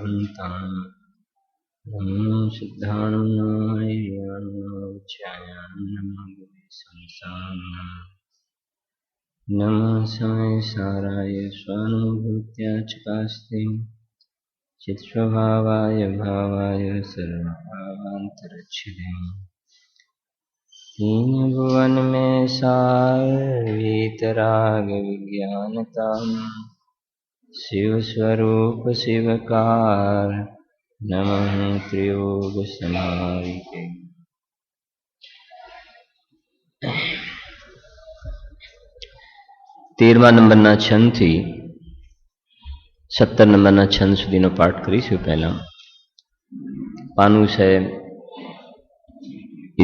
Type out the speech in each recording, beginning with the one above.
भवन्ताम् नमो सिद्धाणं नमो ज्ञानं नमो संसारम् नमो समय साराय स्वानुभूत्या चकास्ते चित्स्वभावाय भावाय सर्वभावान्तरच्छिदे तीन भुवन में सार वीतराग विज्ञानताम् शिव स्वरूप शिवकार नमः त्रियोग समाहिते। 13 નંબરના છંદથી 17 નંબરના છંદ સુધીનો પાઠ કરીશું। પહેલા પાનું છે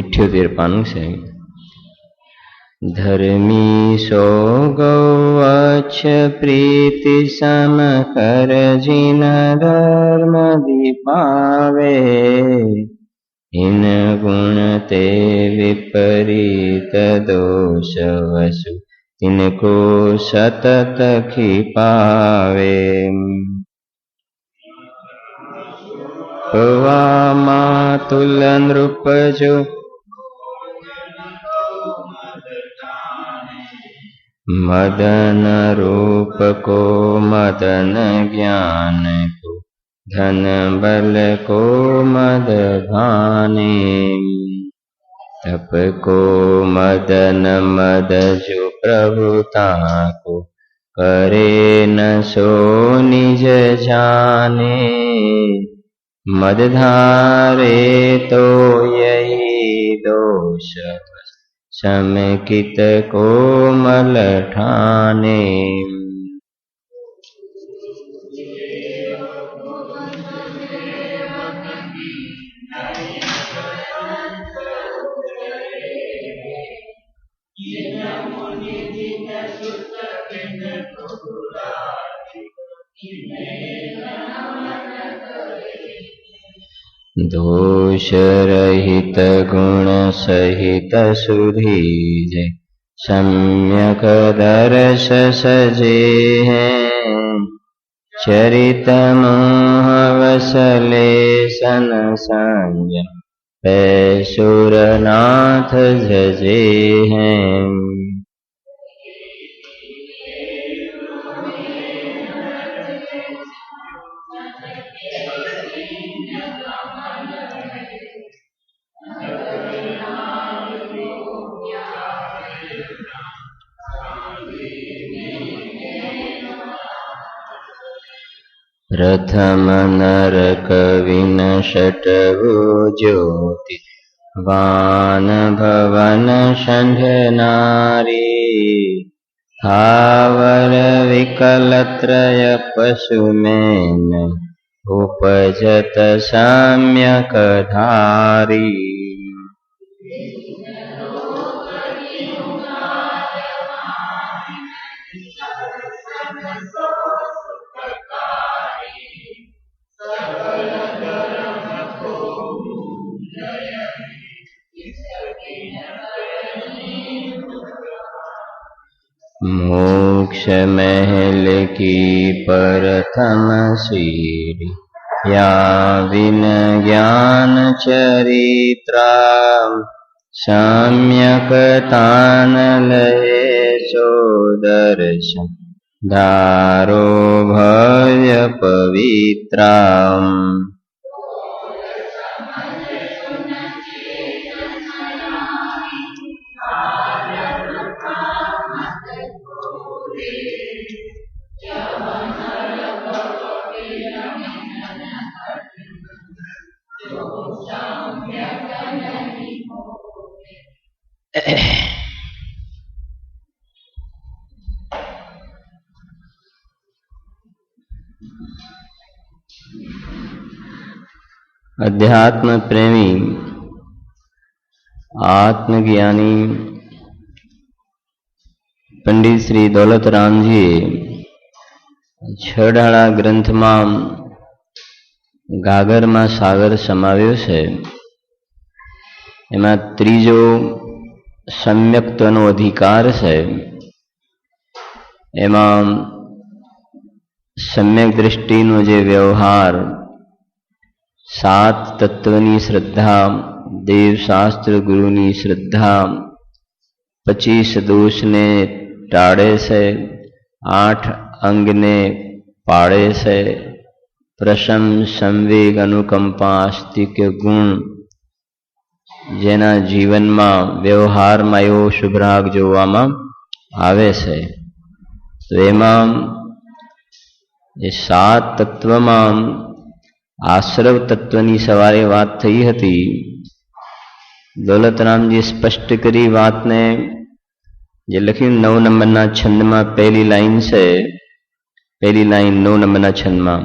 78 પાનું છે। धर्मी सो गौवच्छ प्रीति सम कर जिन धर्म दीपावे इन गुण ते विपरीत दोष वसु तिनको सतत खिपावे। मातुल नृप जो मदन रूप को मदन ज्ञान को धन बल को मद भाने तप को मदन मद जो प्रभुता को करे न सो निज जाने मद धारे तो यही दोष समकित कोमल ठाने। दोष रहित गुण सहित सुधीजे सम्यक दर्श सजे हैं चरित मोह वसले सन संयम पैसुरनाथ जजे हैं। प्रथम नरक विन षटभु ज्योति वान भवन षण्ढ नारी थावर विकल त्रय पशु मेन उपजत सम्यक धारी। मोक्ष महल की प्रथम सीढ़ी या विन ज्ञान चरित्रा सम्यक तान लहे सो दर्शन धारो भव्य पवित्रा। अध्यात्म प्रेमी आत्मज्ञानी पंडित श्री दौलतरामजीए छडाळा ग्रंथमां गागरमा सागर समाव्यो छे। एमां त्रीजो सम्यक्त्वनो अधिकार छे। एमां सम्यक दृष्टिनो जे व्यवहार સાત તત્વની શ્રદ્ધા, દેવ શાસ્ત્ર ગુરુની શ્રદ્ધા, 25 દોષને ટાળે છે, 8 અંગને પાળે છે, પ્રશમ સંવેગ અનુકંપા આસ્તિક્ય ગુણ જેના જીવનમાં વ્યવહારમાં એવો શુભરાગ જોવામાં આવે છે. તો એમાં એ 7 તત્વમાં આશ્રવ તત્વની સવારે વાત થઈ હતી. દોલતરામજી સ્પષ્ટ કરી વાતને, જે લખ્યું 9 નંબરના છંદમાં પહેલી લાઈન છે, પહેલી લાઈન 9 નંબરના છંદમાં,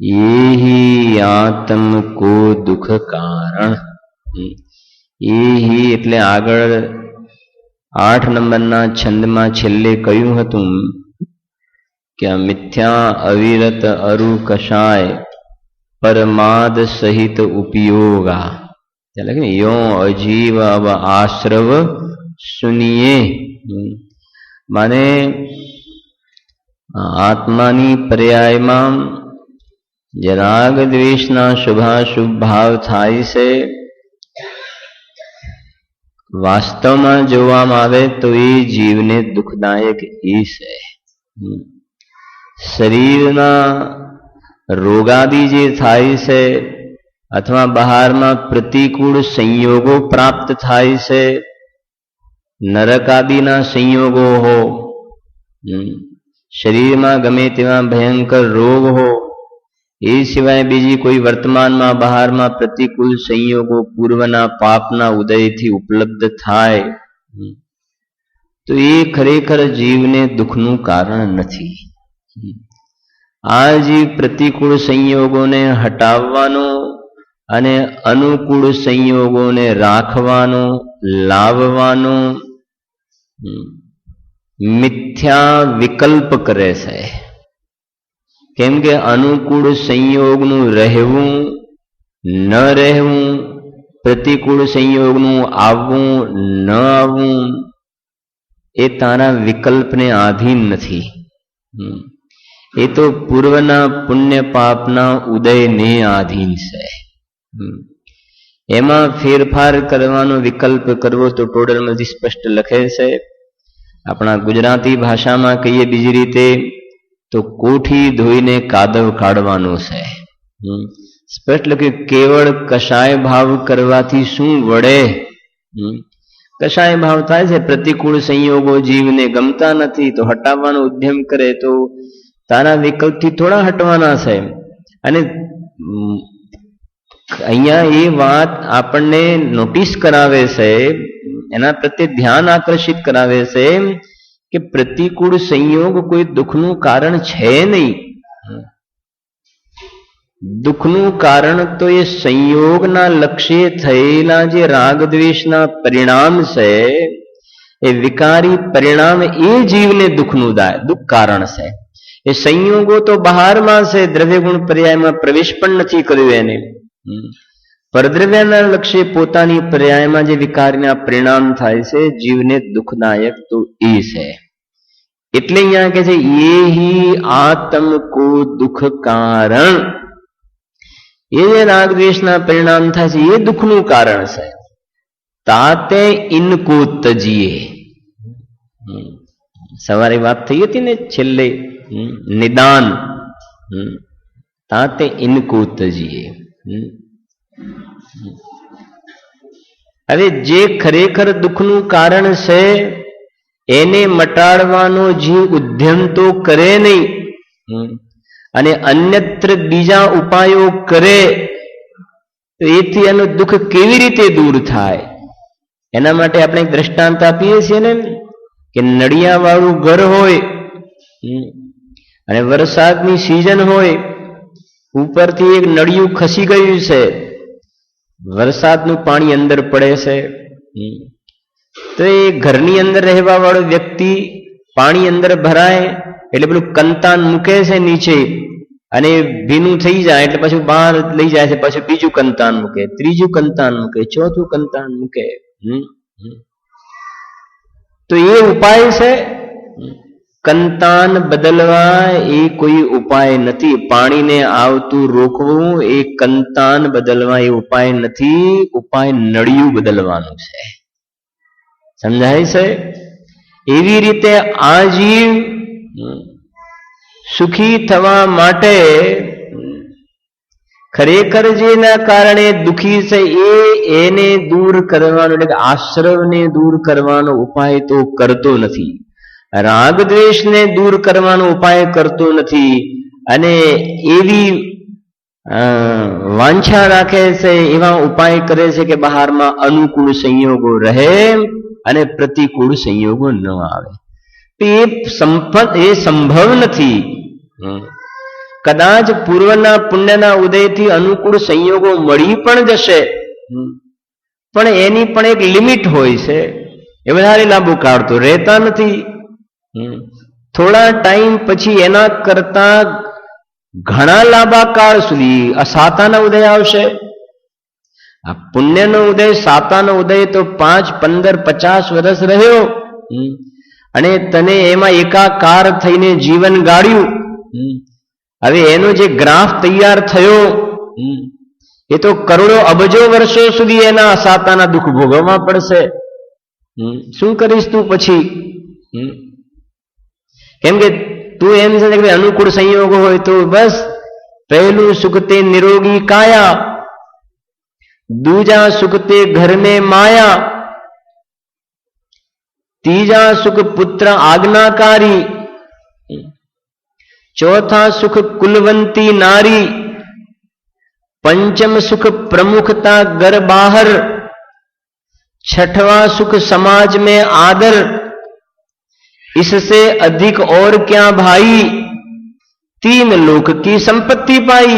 યેહી આત્મ કો દુઃખ કારણ. યેહી એટલે આગળ 8 નંબરના છંદમાં છેલ્લે કહ્યું હતું કે આ મિથ્યા અવિરત અરુ કષાય પરમાદ સહિત ઉપયોગા. એટલે યો અજીવ અવ આશ્રવ સુનિએ. માને આત્માની પર્યાયમાં જે રાગ દ્વેષના શુભાશુભ ભાવ થાય છે, વાસ્તવમાં જોવામાં આવે તો એ જીવને દુઃખદાયક એ છે. શરીરના રોગાદી જે થાય છે અથવા બહારમાં પ્રતિકૂળ સંયોગો પ્રાપ્ત થાય છે, નરકાદિના સંયોગો હો, શરીરમાં ગમે તેવા ભયંકર રોગ હો, એ સિવાય બીજી કોઈ વર્તમાનમાં બહારમાં પ્રતિકૂળ સંયોગો પૂર્વના પાપના ઉદયથી ઉપલબ્ધ થાય તો એ ખરેખર જીવને દુઃખનું કારણ નથી. આ જીવ પ્રતિકૂળ સંયોગોને હટાવવાનો અને અનુકૂળ સંયોગોને રાખવાનો, લાવવાનો મિથ્યા વિકલ્પ કરે છે. કેમ કે અનુકૂળ સંયોગનું રહેવું, ન રહેવું, પ્રતિકૂળ સંયોગનું આવવું, ન આવવું એ તારા વિકલ્પને આધીન નથી. એ તો પૂર્વના પુણ્ય પાપના ઉદયને આધીન છે. એમાં ફેરફાર કરવાનો વિકલ્પ કરવો તો ટોડરમાંથી સ્પષ્ટ લખે છે. આપણા ગુજરાતી ભાષામાં કહીએ બીજી રીતે તો કોઠી ધોઈને કાદવ કાઢવાનો છે. સ્પષ્ટ લખ્યું, કેવળ કષાય ભાવ કરવાથી શું વળે? કષાય ભાવ થાય છે, પ્રતિકૂળ સંયોગો જીવને ગમતા નથી તો હટાવવાનો ઉદ્યમ કરે તો તારા વિકલ્પથી થોડા હટવાના છે. અને અહીંયા એ વાત આપણને નોટિસ કરાવે છે, એના પ્રત્યે ધ્યાન આકર્ષિત કરાવે છે કે પ્રતિકૂળ સંયોગ કોઈ દુઃખનું કારણ છે નહીં. દુઃખનું કારણ તો એ સંયોગના લક્ષ્ય થયેલા જે રાગદ્વેષના પરિણામ છે, એ વિકારી પરિણામ એ જીવને દુઃખનું દુઃખ કારણ છે. એ સંયોગો તો બહારમાં છે, દ્રવ્યગુણ પર્યાયમાં પ્રવેશ પણ નથી કર્યો એને. પરદ્રવ્યના લક્ષ્ય પોતાની પર્યાયમાં જે વિકારના પરિણામ થાય છે, જીવને દુઃખદાયક તો એ છે. એટલે અહીંયા કે છે યેહી આત્મ કો દુઃખ કારણ. એ જે રાગદ્વેષના પરિણામ થાય છે એ દુઃખનું કારણ છે. તાતે ઇनको તજીએ. સવારે વાત થઈ હતી ને છેલ્લે નિદાન, તાતે ઇनको તજીએ. હવે જે ખરેખર દુઃખનું કારણ છે એને મટાડવાનો જીવ ઉદ્યમ તો કરે નહીં, અને અન્યત્ર બીજા ઉપાયો કરે તો એથી એનું દુઃખ કેવી રીતે દૂર થાય? એના માટે આપણે એક દ્રષ્ટાંત આપીએ છીએ ને કે નળિયાવાળું ઘર હોય અને વરસાદની સિઝન હોય, ઉપરથી એક નળિયું ખસી ગયું છે, વરસાદનું પાણી અંદર પડે છે, તો એ ઘરની અંદર રહેવા વાળો વ્યક્તિ પાણી અંદર ભરાય એટલે પેલું કંતાન મૂકે છે નીચે, અને ભીનું થઈ જાય એટલે પછી બહાર લઈ જાય છે, પછી બીજું કંતાન મૂકે, ત્રીજું કંતાન મૂકે, ચોથું કંતાન મૂકે. તો એ ઉપાય છે. કંતાન બદલવા એ કોઈ ઉપાય નથી. પાણીને આવતું રોકવું એ કંતાન બદલવા એ ઉપાય નથી. ઉપાય નળિયું બદલવાનું છે. સમજાય છે? એવી રીતે આ જીવ સુખી થવા માટે ખરેખર જેના કારણે દુખી છે એને દૂર કરવાનો, એટલે આશ્રવને દૂર કરવાનો ઉપાય તો કરતો નથી. રાગ દ્વેષને દૂર કરવાનો ઉપાય કરતો નથી. અને એવી વાંછા રાખે છે, એવા ઉપાય કરે છે કે બહારમાં અનુકૂળ સંયોગો રહે અને પ્રતિકૂળ સંયોગો ન આવે. એ સંભવ નથી. કદાચ પૂર્વના પુણ્યના ઉદયથી અનુકૂળ સંયોગો મળી પણ જશે, પણ એની પણ એક લિમિટ હોય છે. એ વધારે લાંબુ કાળ તો રહેતા નથી. થોડા ટાઈમ પછી એના કરતા ઘણા લાંબા કાળ સુધી અસાતાના ઉદય આવશે. આ પુણ્યનો ઉદય, સાતાનો ઉદય તો 5, 15, 50 વર્ષ રહ્યો અને તને એમાં એકાકાર થઈને જીવન ગાળ્યું. હવે એનો જે ગ્રાફ તૈયાર થયો એ તો કરોડો અબજો વર્ષો સુધી એના અસાતાના દુઃખ ભોગવવા પડશે. શું કરીશ તું પછી? કેમ કે તું એમ છે કે અનુકૂળ સંયોગો હોય તો બસ પહેલું સુખ તે નિરોગી કાયા, दूजा सुख ते घर में माया, तीजा सुख पुत्र आज्ञाकारी, चौथा सुख कुलवंती नारी, पंचम सुख प्रमुखता घर बाहर, छठवां सुख समाज में आदर, इससे अधिक और क्या भाई, 3 लोक की संपत्ति पाई।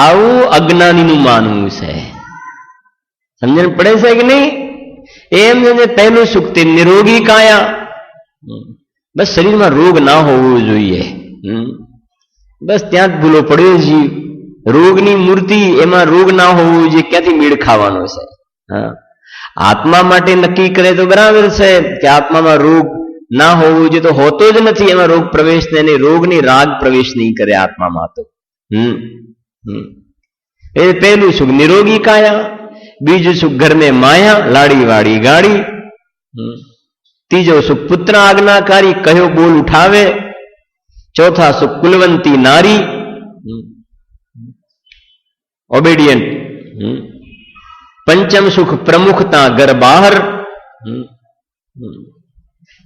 आओ अज्ञानी नु मानવું છે। સમજણ પડે છે કે નહીં? એમ ને પહેલું સુખ તે નિરોગી કાયા, બસ શરીરમાં રોગ ના હોવો જોઈએ, બસ ત્યાં જ ભૂલો પડ્યો જીવ। રોગની મૂર્તિ, એમાં રોગ ના હોવો જોઈએ, ક્યાંથી મેળ ખાવાનો છે? આત્મા માટે નક્કી કરે તો બરાબર છે કે આત્મામાં રોગ ના હોવો જોઈએ, તો હોતો જ નથી, એમાં રોગ પ્રવેશ નહીં, રોગની રાગ પ્રવેશ નહીં કરે આત્મામાં તો। એ પહેલું સુખ નિરોગી કાયા, બીજું સુખ ઘર में माया, लाड़ी वाड़ी गाड़ी, तीजो सुख पुत्र आज्ञाकारी, कहो बोल उठावे, चौथा सुख कुलवंती नारी, ओबेडियंट, पंचम सुख प्रमुखता घर बाहर,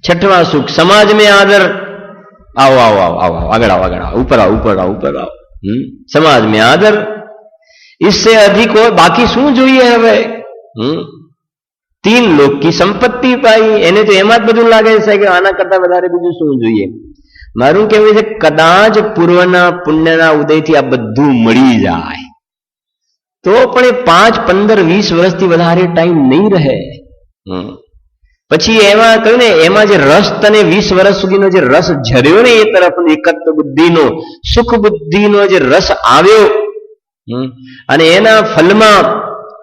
छठवां सुख समाज में आदर। आओ आओ आओ आओ आगड़ आओ, आगड़ आओ, ऊपर आओ, ऊपर आओ, ऊपर आओ, समाज में आदर। इससे अधिक हो बाकी શું જોઈએ હવે? 3 લોક की સંપત્તિ પાઈ। એને તો એમાં જ બધું લાગે છે કે આના કરતા વધારે બીજું શું જોઈએ? મારું કહેવું છે કદાચ પૂર્વના પુણ્યના ઉદયથી આ બધું મળી જાય તો પણ 5, 15, 20 વર્ષથી વધારે ટાઈમ નહીં રહે। પછી એમાં કહ્યું ને, એમાં જે રસ તને 20 વર્ષ સુધીનો જે રસ ઝર્યો ને, એ તરફ એકત્વ બુદ્ધિનો, સુખ બુદ્ધિનો જે રસ આવ્યો, અને એના ફલમાં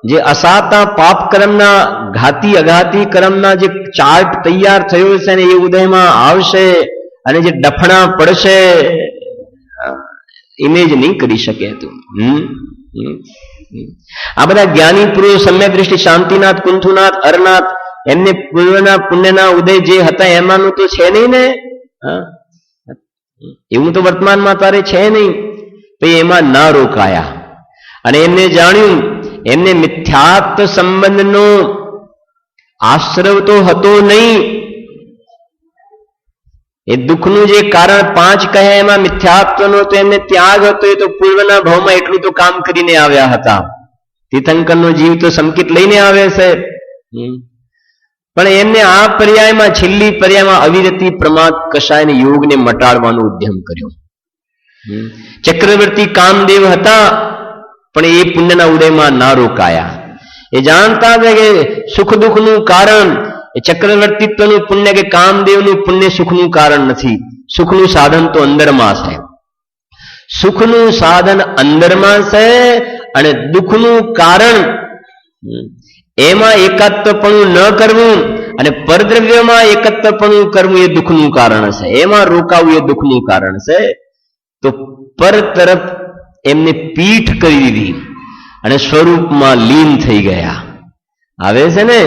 જે અસાતા પાપ કર્મના ઘાતી અઘાતી કર્મના જે ચાર્ટ તૈયાર થયો છે ને, એ ઉદયમાં આવશે, અને જે ડફણા પડશે ઇમેજ નહીં કરી શકે તું। આ બધા જ્ઞાની પુરુષ, સમ્યક દ્રષ્ટિ, શાંતિનાથ, કુંથુનાથ, હરનાથ, એમને પૂર્વના પુણ્યના ઉદય જે હતા એમાંનું તો છે નહીં ને, એવું તો વર્તમાનમાં તારે છે નહીં, પછી એમાં ના રોકાયા અને એમને જાણ્યું એમને મિથ્યાત્વ સંબંધનો આશ્રવ તો હતો નહીં। એ દુઃખનું જે કારણ 5 કહે એમાં મિથ્યાત્વનો તો એમને ત્યાગ હતો। એ તો પૂર્વના ભાવમાં એટલું તો કામ કરીને આવ્યા હતા। તીર્થંકરનો જીવ તો સંકિત લઈને આવે છે, પણ એમને આ પર્યાયમાં, છેલ્લી પર્યાયમાં અવિરતિ પ્રમાદ કષાયને યોગને મટાડવાનો ઉદ્યમ કર્યો। ચક્રવર્તી કામદેવ હતા, પણ એ પુણ્યના ઉદયમાં ના રોકાયા। એ જાણતા હતા કે સુખ દુઃખનું કારણ એ ચક્રવર્તીત્વનું પુણ્ય કે કામદેવનું પુણ્ય સુખનું કારણ નથી, સુખનું સાધન તો અંદરમાં છે। સુખનું સાધન અંદરમાં છે અને દુઃખનું કારણ એમાં એકાત્મપણું ન કરવું અને પરદ્રવ્યમાં એકત્વપણું કરવું એ દુઃખનું કારણ છે, એમાં રોકાવું એ દુઃખનું કારણ છે. તો પર તરફ એમને પીઠ કરી દીધી અને સ્વરૂપમાં લીન થઈ ગયા. આવે છે ને,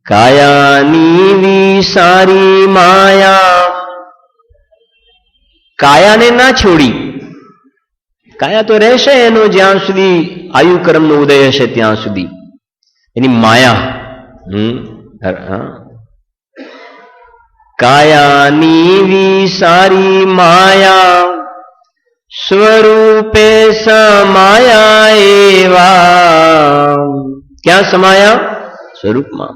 કાયાની વિસારી માયા, કાયાને ના છોડી. કાયા તો રહેશે એનો જ્યાં સુધી આયુકર્મનો ઉદય હશે ત્યાં સુધી, એની માયા. કાયાની વિસારી માયા સ્વરૂપે સમાયા એવા. ક્યાં સમાયા? સ્વરૂપમાં.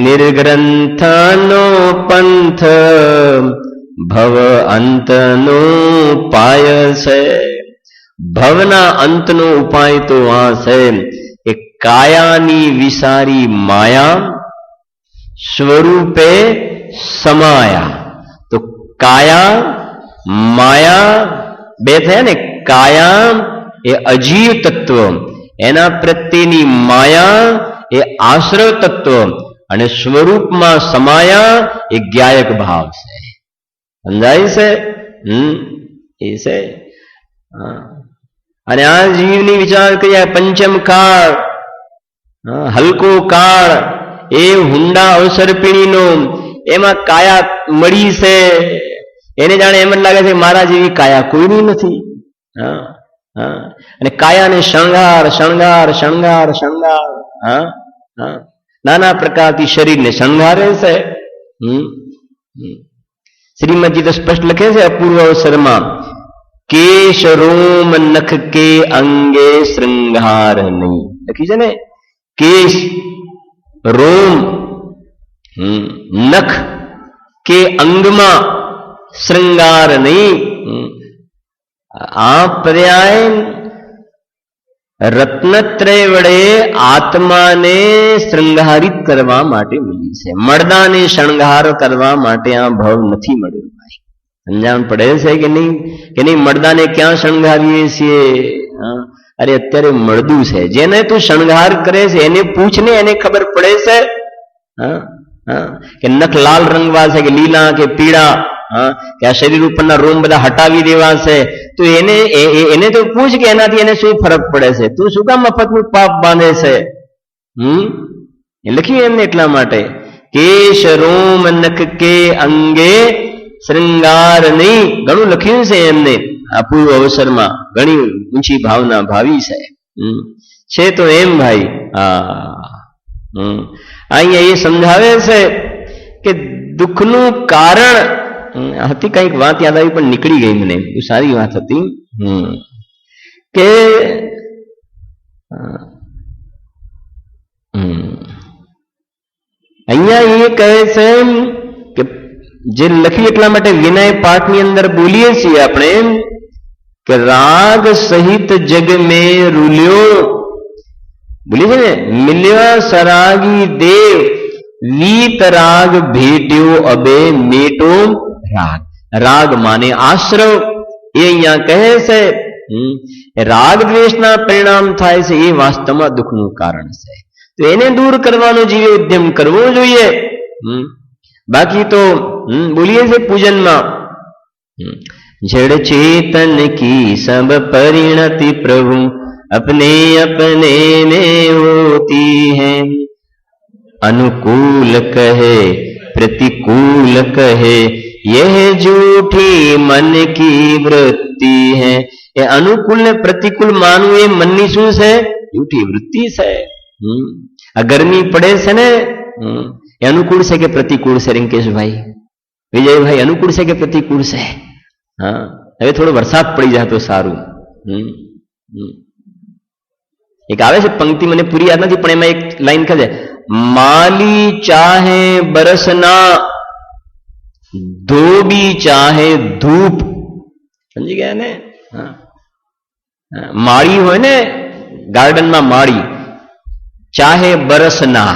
નિર્ગ્રંથનો પંથ ભવ અંતનો ઉપાય છે. ભવના અંતનો ઉપાય તો આ છે કે કાયાની વિસારી માયા સ્વરૂપે સમાયા. તો કાયા માયા બે થયા ને. કાયા એ અજીવ તત્વ, એના પ્રત્યેની માયા એ આશ્રવ તત્વ, અને સ્વરૂપમાં સમાયા એ જ્ઞાયક ભાવ છે. સમજાય છે? એ છે. અને આ જીવની વિચાર કરીએ, પંચમ કાળ, હલકો કાળ, એ હુંડા અવસર્પિણીનો, એમાં કાયા મળી છે. એને જાણે એમ જ લાગે છે મારા જેવી કાયા કોઈની નથી. અને કાયાને શણગાર શણગાર શણગાર શણગાર, નાના પ્રકારથી શરીરને શણગારે છે. શ્રીમદજી તો સ્પષ્ટ લખે છે અપૂર્વ અવસરમાં, કેશ રોમ નખ કે અંગે શૃંગાર નહીં. લખી છે ને, કેશ રોમ નખ કે અંગમાં શૃંગાર નહીં. આ પર્યાય રત્નત્રય વડે આત્માને શૃંગારિત કરવા માટે મળી છે. મળદાને શણગાર કરવા માટે આ ભાવ નથી મળ્યો. ભાઈ સમજાણ પડે છે કે નહીં? કે નહીં? મળદાને ક્યાં શણગારીએ છીએ? અરે અત્યારે મળદું છે, જેને તું શણગાર કરે છે એને પૂછને, એને ખબર પડે છે કે નખ લાલ રંગવા છે કે લીલા કે પીળા, કે આ શરીર ઉપરના રોમ બધા હટાવી દેવા છે. તો એને તો પૂછ કે એનાથી એને શું ફરક પડે છે. તું શું કામ મફતનું પાપ બાંધે છે? એ લખ્યું એમને એટલા માટે, કેશ રોમ નખ કે અંગે શૃંગાર નહીં. ઘણું લખ્યું છે એમને આ પૂર્વ અવસરમાં, ઘણી ઊંચી ભાવના ભાવી છે. તો એમ ભાઈ, અહીંયા એ સમજાવે છે કે દુઃખનું કારણ હતી. કઈક વાત યાદ આવી પણ નીકળી ગઈ મને. બહુ સારી વાત હતી કે અહીંયા એ કહે છે કે જે લખ્યું એટલા માટે વિનય પાઠની અંદર બોલીએ છીએ આપણે કે રાગ સહિત જગ મેં રૂલ્યો, બોલીએ છે ને, મિલ્યા સરાગી દેવ વીત રાગ ભેટ્યો અબે મેટો રાગ. રાગ માને આશ્રવ. એ અહીંયા કહે છે રાગ દ્વેષના પરિણામ થાય છે એ વાસ્તવમાં દુઃખનું કારણ છે. તો એને દૂર કરવાનો જીવે ઉદ્યમ કરવો જોઈએ. બાકી તો બોલીએ છે પૂજનમાં, જડ ચેતન કી સબ પરિણતિ પ્રભુ अपने अपने में होती है, अनुकूल कहे प्रतिकूल कहे यह झूठी मन की वृत्ति है. એ અનુકૂળ ને પ્રતિકૂળ માનવું એ મનની શું છે? જૂઠી વૃત્તિ છે. આ ગરમી પડે છે ને, એ અનુકૂળ છે કે પ્રતિકૂળ છે? રિંકેશભાઈ, વિજયભાઈ, અનુકૂળ છે કે પ્રતિકૂળ છે? હવે થોડો વરસાદ પડી જાય તો સારું. એક આવે છે પંક્તિ, મને પૂરી યાદ નથી, પણ એમાં એક લાઈન કહે છે, માલી ચાહે બરસના ધોબી ચાહે ધૂપ. સમજી ગયા ને? માળી હોય ને ગાર્ડનમાં, માળી ચાહે બરસના,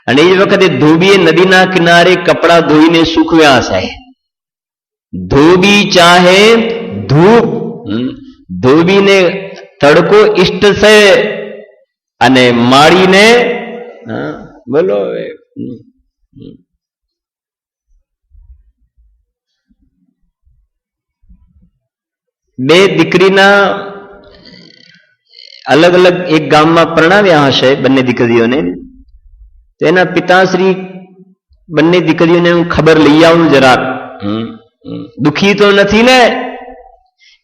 અને એ વખતે ધોબીએ નદીના કિનારે કપડા ધોઈને સૂકવ્યા છે. ધોબી ચાહે ધૂપ, ધોબીને તડકો ઇષ્ટ છે અને માળીને બોલો હવે બે દીકરીના અલગ અલગ એક ગામમાં પરણાવ્યા હશે બંને દીકરીઓને. તેના પિતાશ્રી બંને દીકરીઓને હું ખબર લઈ આવું જરાક. દુખી તો નથી ને?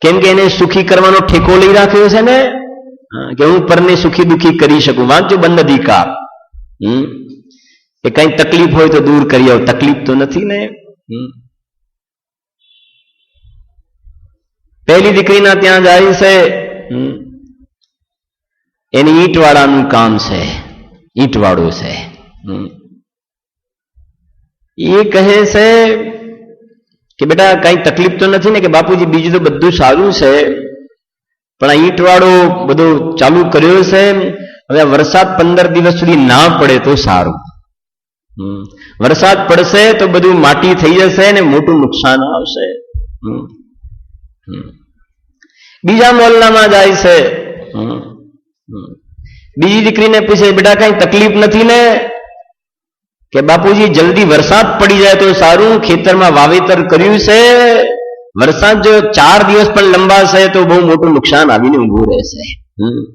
કેમ કે એને સુખી કરવાનો ઠેકો લઈ રાખ્યો છે ને, કે હું પરને સુખી દુખી કરી શકું. વાંચો બંધ અધિકાર. એ કઈ તકલીફ હોય તો દૂર કરી આવો, તકલીફ તો નથી ને. પહેલી દીકરીના ત્યાં જાય છે, એની ઈંટવાળાનું કામ છે, ઈંટવાળું છે. એ કહે છે કે બેટા કઈ તકલીફ તો નથી ને? કે બાપુજી બીજું તો બધું સારું છે, પણ આ ઈંટવાળો બધું ચાલુ કર્યો છે, હવે વરસાદ 15 દિવસ સુધી ના પડે તો સારું. વરસાદ પડશે તો બધું માટી થઈ જશે ને મોટું નુકસાન આવશે. બીજા મોહલ્લામાં જાય છે, બીજી દીકરીને પૂછે બેટા કઈ તકલીફ નથી ને? કે બાપુજી જલ્દી વરસાદ પડી જાય તો સારું, ખેતરમાં વાવેતર કર્યું છે, વરસાદ જો 4 દિવસ પણ લંબાશે તો બહુ મોટું નુકસાન આવીને ઊભું રહેશે.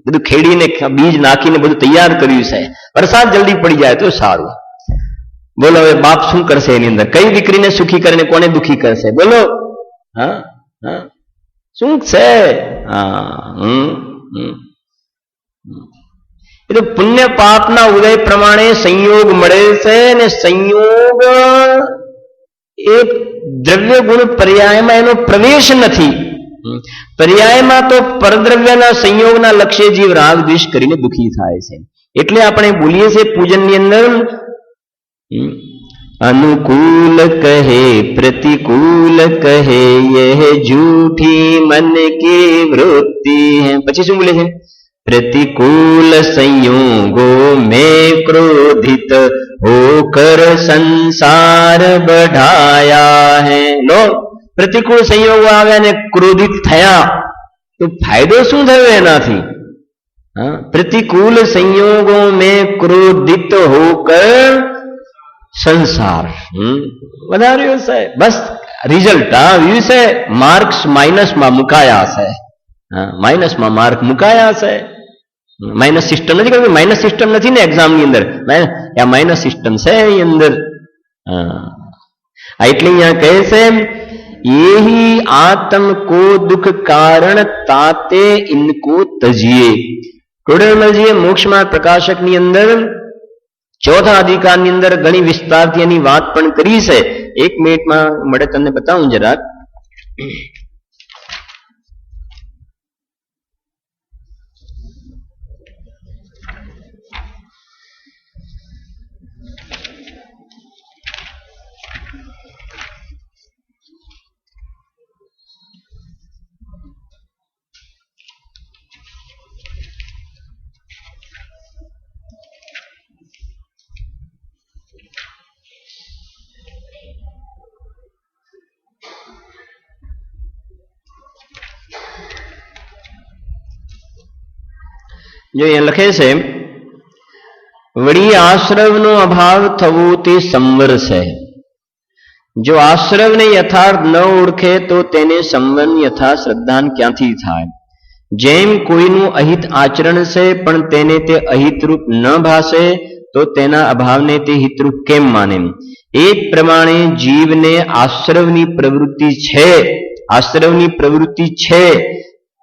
બધું ખેડીને બીજ નાખીને બધું તૈયાર કર્યું છે, વરસાદ જલ્દી પડી જાય તો સારું. બોલો હવે બાપ શું કરશે એની અંદર? કઈ દીકરીને સુખી કરીને કોને દુખી કરશે? બોલો શું છે? એટલે પુણ્ય પાપના ઉદય પ્રમાણે સંયોગ મળે છે, ને સંયોગ એ દ્રવ્ય ગુણ પર્યાયમાં એનો પ્રવેશ નથી. પર્યાયમાં તો પરદ્રવ્યના સંયોગના લક્ષ્ય જીવ રાગ દ્વેષ કરીને દુઃખી થાય છે. એટલે આપણે બોલીએ છીએ પૂજનની અંદર, अनुकूल कहे प्रतिकूल कहे यह झूठी मन की वृत्ति है. પછી શું બોલે છે? प्रतिकूल संयोगों में क्रोधित होकर संसार बढ़ाया है. લો, પ્રતિકૂળ સંયોગો આવ્યા ને ક્રોધિત થયા તો ફાયદો શું થયો એનાથી? प्रतिकूल संयोगों में क्रोधित होकर સંસાર વધાર્યો છે. બસ રિઝલ્ટ આવ્યું છે, માર્ક્સ માઇનસમાં મુકાયા છે. માઇનસમાં માર્ક મુકાયા છે. માઇનસ સિસ્ટમ નથી કરવી, માઇનસ સિસ્ટમ નથી ને એક્ઝામની અંદર, આ માઇનસ સિસ્ટમ છે એની અંદર. એટલે અહીંયા કહે છે यही आत्म को दुख कारण ताते इनको तजिए. ટોડરમલજીએ મોક્ષમાં પ્રકાશકની અંદર ચોથા અધિકારની અંદર ઘણી વિસ્તારથી એની વાત પણ કરી છે. 1 મિનિટમાં મળે તમને બતાવું જરાક. જો એ લખે છે વળી આશ્રવનો અભાવ થવો તે સંવર છે. જો આશ્રવને યથાર્થ ન ઓળખે તો તેને સંવરની યથા શ્રદ્ધાન ક્યાંથી થાય? જેમ કોઈનું અહિત આચરણ છે પણ તેને તે અહિતરૂપ ન ભાષે તો તેના અભાવને તે હિતરૂપ કેમ માને? એ જ પ્રમાણે જીવને આશ્રવની પ્રવૃત્તિ છે, આશ્રવની પ્રવૃત્તિ છે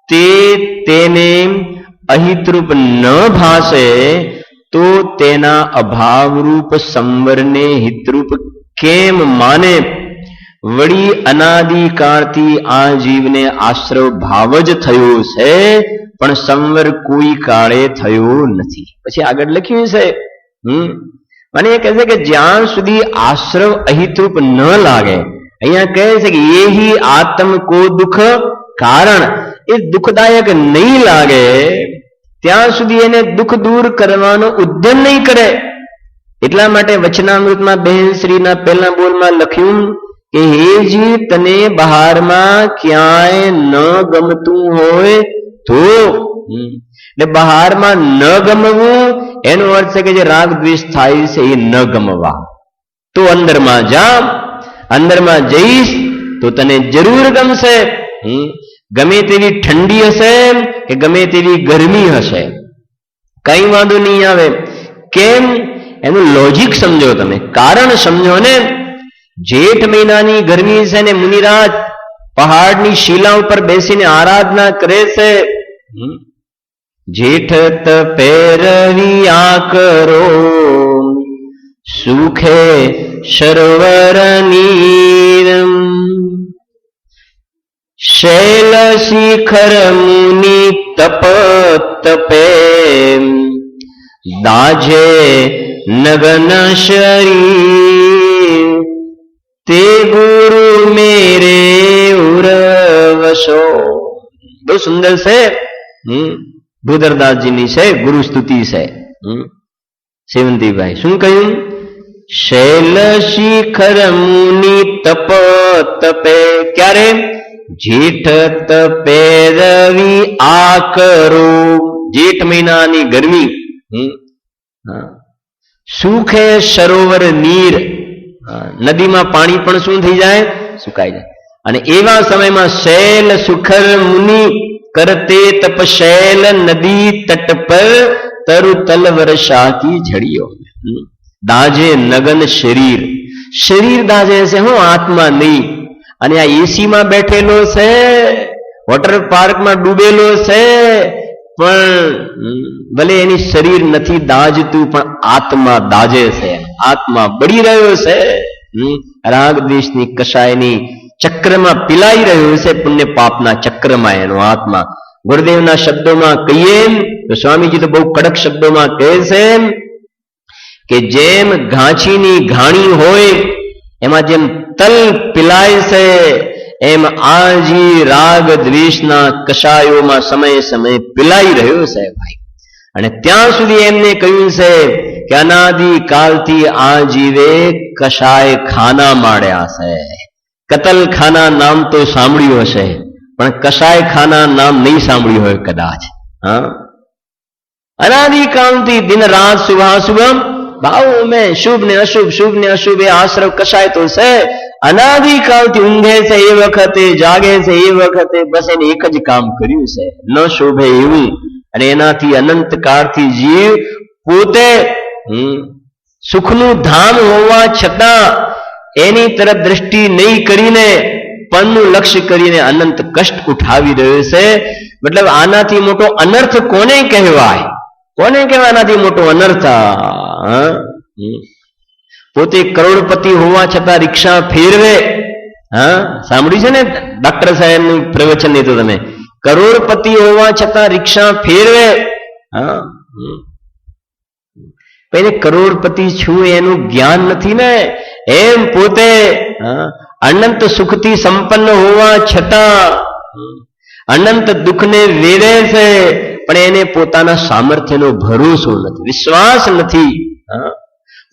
તે તેને અહિતરૂપ ન ભાષે તો તેના અભાવરૂપ સંવરને હિતરૂપ કેમ માને? વળી અનાદિકાળથી આ જીવને આશ્રવ ભાવ જ થયો છે પણ સંવર કોઈ કાળે થયો નથી. પછી આગળ લખ્યું છે મને એ કહે છે કે જ્યાં સુધી આશ્રવ અહિતરૂપ ન લાગે, અહીંયા કહે છે કે એહી આત્મ કો દુઃખ કારણ, એ દુઃખદાયક નહીં લાગે ત્યાં સુધી એને દુઃખ દૂર કરવાનો ઉદ્યમ નહીં કરે. એટલા માટે વચનામૃતમાં બહેનશ્રીના પહેલા બોલમાં લખ્યું કે હેજી તને બહારમાં ક્યાંય ન ગમતું હોય તો, એટલે બહારમાં ન ગમવું એનો અર્થ છે કે જે રાગ દ્વેષ થાય છે એ ન ગમવા. તો અંદરમાં જા, અંદરમાં જઈશ તો તને જરૂર ગમશે. ગમે તેવી ઠંડી હશે કે ગમે તેવી ગરમી હશે, કઈ વાંધો નહીં આવે. કેમ? એનું લોજિક સમજો, તમે કારણ સમજો ને. જેઠ મહિનાની ગરમી છે ને મુનિરાજ પહાડની શિલા ઉપર બેસીને આરાધના કરે છે. જેઠ તપેરવી આકરો સુખે સરોવર નીર, શૈલ શિખર મુનિ તપ તપે દાજે નગન શરીર, તે ગુરુ મેરે ઉરવશો. બહુ સુંદર છે. ભૂધરદાસજીની છે ગુરુ સ્તુતિ છે. સેવંતીભાઈ શું કહ્યું? શૈલ શિખર મુનિ તપ તપે. ક્યારે? જેઠ તપે રવિ આકરો, જેઠ મહિનાની ગરમી. સુખે સરોવર નીર, નદીમાં પાણી પણ શું થઈ જાય? સુકાઈ જાય. અને એવા સમયમાં શૈલ સુખર મુનિ કરતે તપશૈલ નદી તટ પર તરુ તલ વર્ષા કી ઝડીઓ, દાજે નગન શરીર. શરીર દાજે છે, હું આત્મા નહીં. અને આ એસીમાં બેઠેલો છે, વોટર પાર્કમાં ડૂબેલો છે, પણ ભલે એની શરીર નથી દાજતું, પણ આત્મા દાજે છે, આત્મા બળી રહ્યો છે. રાગ દ્વેષની કષાયની ચક્રમાં પીલાઈ રહ્યો છે, પુણ્ય પાપના ચક્રમાં એનો આત્મા. ગુરુદેવના શબ્દોમાં કહીએ તો સ્વામીજી તો બહુ કડક શબ્દોમાં કહે છે કે જેમ ઘાંચીની ઘાણી હોય એમાં જેમ તલ પીલાય છે, એમ આજી રાગ દ્વેષના કષાયોમાં સમયે સમયે પીલાઈ રહ્યો છે ભાઈ. અને ત્યાં સુધી એમને કહ્યું છે કે અનાદિ કાલથી આ જીવે કષાય ખાના માળ્યા છે. કતલખાના નામ તો સાંભળ્યું હશે, પણ કસાય ખાના નામ નહીં સાંભળ્યું હોય કદાચ. અનાદિકાલથી દિન રાત શુભાશુભમ ભાવ મેં શુભ ને અશુભ, શુભ ને અશુભ એ આશ્રવ કસાય તો છે. અનાદિકાલથી ઊંઘે છે એ વખતે, જાગે છે એ વખતે, બસ એને એક જ કામ કર્યું છે, ન શોભે એવું. અને એનાથી અનંત કાળથી જીવ પોતે સુખનું ધામ હોવા છતાં એની તરફ દ્રષ્ટિ નહીં કરીને પણનું લક્ષ્ય કરીને અનંત કષ્ટ ઉઠાવી રહ્યો છે. મતલબ આનાથી મોટો અનર્થ કોને કહેવાય? કોને કહેવાય આનાથી મોટો અનર્થ? પોતે કરોડપતિ હોવા છતાં રિક્ષા ફેરવે. સાંભળ્યું છે ને ડોક્ટર સાહેબનું પ્રવચન? નહીં તો તમે કરોડપતિ હોવા છતાં રિક્ષા ફેરવે. એને કરોડપતિ છું એનું જ્ઞાન નથી ને. એમ પોતે અનંત સુખથી સંપન્ન હોવા છતાં અનંત દુઃખને વેરે છે, પણ એને પોતાના સામર્થ્યનો ભરોસો નથી, વિશ્વાસ નથી.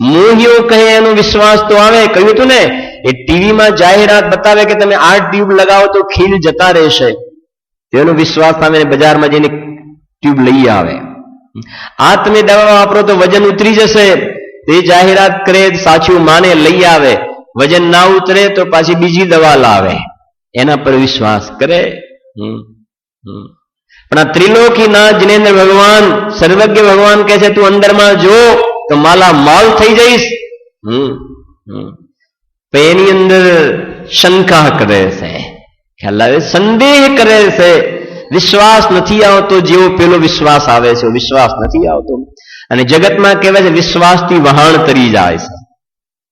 મોહીઓ કહે એનો વિશ્વાસ તો આવે. કહ્યું હતું ને એ ટીવીમાં જાહેરાત બતાવે કે તમે આ ટ્યુબ લગાવો તો ખીલ જતા રહેશે, તેનો વિશ્વાસ આવે ને બજારમાં જઈને ટ્યુબ લઈ આવે. આ તમે દવા વાપરો તો વજન ઉતરી જશે, તે જાહેરાત કરે, સાચું માને લઈ આવે. વજન ના ઉતરે તો પાછી બીજી દવા લાવે, એના પર વિશ્વાસ કરે. પણ આ ત્રિલોકીના જિનેન્દ્ર ભગવાન, સર્વજ્ઞ ભગવાન કહે છે તું અંદરમાં જો તો માલા માલ થઈ જઈશ. એની અંદર શંકા કરે છે, ખ્યાલ આવે, સંદેહ કરે છે. વિશ્વાસ નથી આવતો જેવો પેલો વિશ્વાસ આવે છે, વિશ્વાસ નથી આવતો. અને જગતમાં કહેવાય છે વિશ્વાસથી વહાણ તરી જાય છે,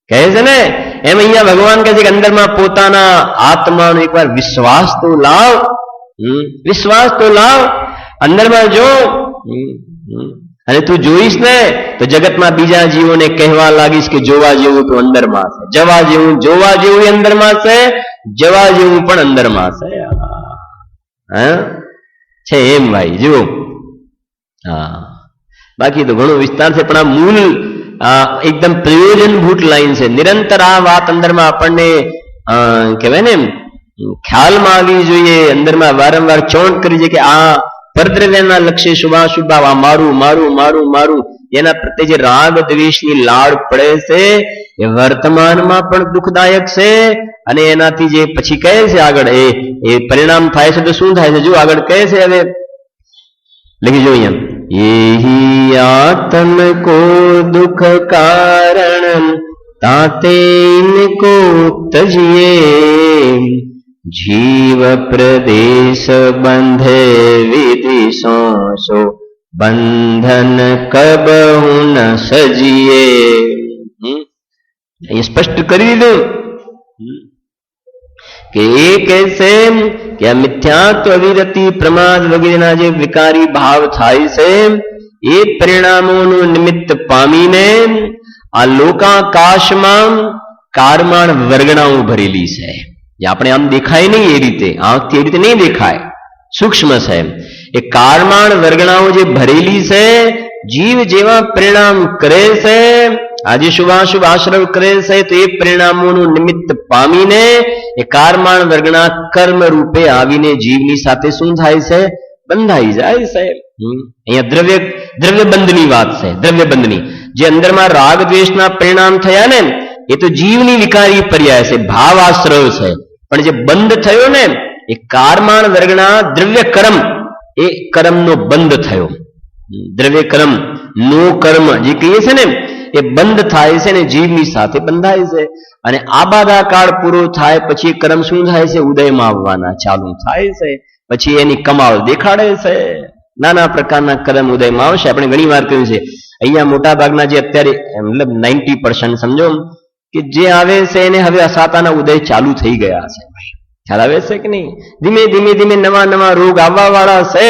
કહે છે ને. એમ અહીંયા ભગવાન કહે છે કે અંદરમાં પોતાના આત્માનો એકવાર વિશ્વાસ તો લાવ, વિશ્વાસ તો લાવ, અંદરમાં જો. અને તું જોઈશ ને તો જગતમાં બીજા જીવોને કહેવા લાગીશ કે જોવા જેવું તો અંદરમાં છે, જવા જેવું, જોવા જેવું અંદરમાં છે, જવા જેવું પણ અંદરમાં છે. છે એમ ભાઈ જુઓ. બાકી તો ઘણો વિસ્તાર છે, પણ આ મૂળ એકદમ પ્રયોજનભૂત લાઈન છે. નિરંતર આ વાત અંદરમાં આપણને કહેવાય ને ખ્યાલમાં આવવી જોઈએ, અંદરમાં વારંવાર ચોંટ કરી છે કે આ પરદ્રવ્યના લક્ષ્ય શુભાશુભ, આ મારું મારું મારું મારું જેના પ્રત્યે જે રાગ દ્વેષની લાડ પડે છે એ વર્તમાનમાં પણ દુઃખદાયક છે, અને એનાથી જે પછી કહે છે આગળ એ પરિણામ થાય છે તો શું થાય છે? જો આગળ કહે છે, હવે લખી જો અહીંયા, યેહી આત્મ કો દુઃખ કારણ તાતે ઇनको તજિયે જીવ પ્રદેશ બંધે વિધિ સો બંધન કબહુ ન સજીએ. એ સ્પષ્ટ કરી દીધું કે એ કહેશે કે આ મિથ્યાત્વ, અવિરતિ, પ્રમાદ વગેરેના જે વિકારી ભાવ થાય છે એ પરિણામોનું નિમિત્ત પામીને આ લોકાકાશમાં કારમાણ વર્ગણાઓ ભરેલી છે. જે આપણે આમ દેખાય નહીં એ રીતે, આંખથી એ રીતે નહીં દેખાય, સૂક્ષ્મ છે. એ કારમાણ વર્ગણાઓ જે ભરેલી છે, જીવ જેવા પરિણામ કરે છે, આજે શુભાશુભ આશ્રવ કરે છે, તો એ પરિણામોનું નિમિત્ત પામીને એ કારમાણ વર્ગના કર્મ રૂપે આવીને જીવની સાથે શું થાય છે? બંધાઈ જાય છે. અહીંયા દ્રવ્ય બંધની વાત છે. દ્રવ્ય બંધની જે અંદરમાં રાગ દ્વેષના પરિણામ થયા ને એ તો જીવની વિકારી પર્યાય છે, ભાવ આશ્રવ છે. પણ જે બંધ થયો ને એ કારમાણ વર્ગના દ્રવ્ય કર્મ, એ કર્મનો બંધ થયો. દ્રવ્ય કર્મ નો કર્મ જે કહીએ છે ને એ બંધ થાય છે ને જીવની સાથે બંધાય છે. અને આ બાધા કાળ પૂરો થાય પછી કર્મ શું થાય છે? ઉદયમાં આવવાના ચાલુ થાય છે. પછી એની કમાલ દેખાડે છે. નાના પ્રકારના કર્મ ઉદયમાં આવશે. આપણે ઘણી વાર કહ્યું છે અહીંયા મોટા ભાગના જે અત્યારે મતલબ 90% સમજો કે જે આવે છે એને હવે અસાતાના ઉદય ચાલુ થઈ ગયા છે. ભાઈ ખ્યાલ આવે છે કે નહીં? ધીમે ધીમે ધીમે નવા નવા રોગ આવવા વાળા છે.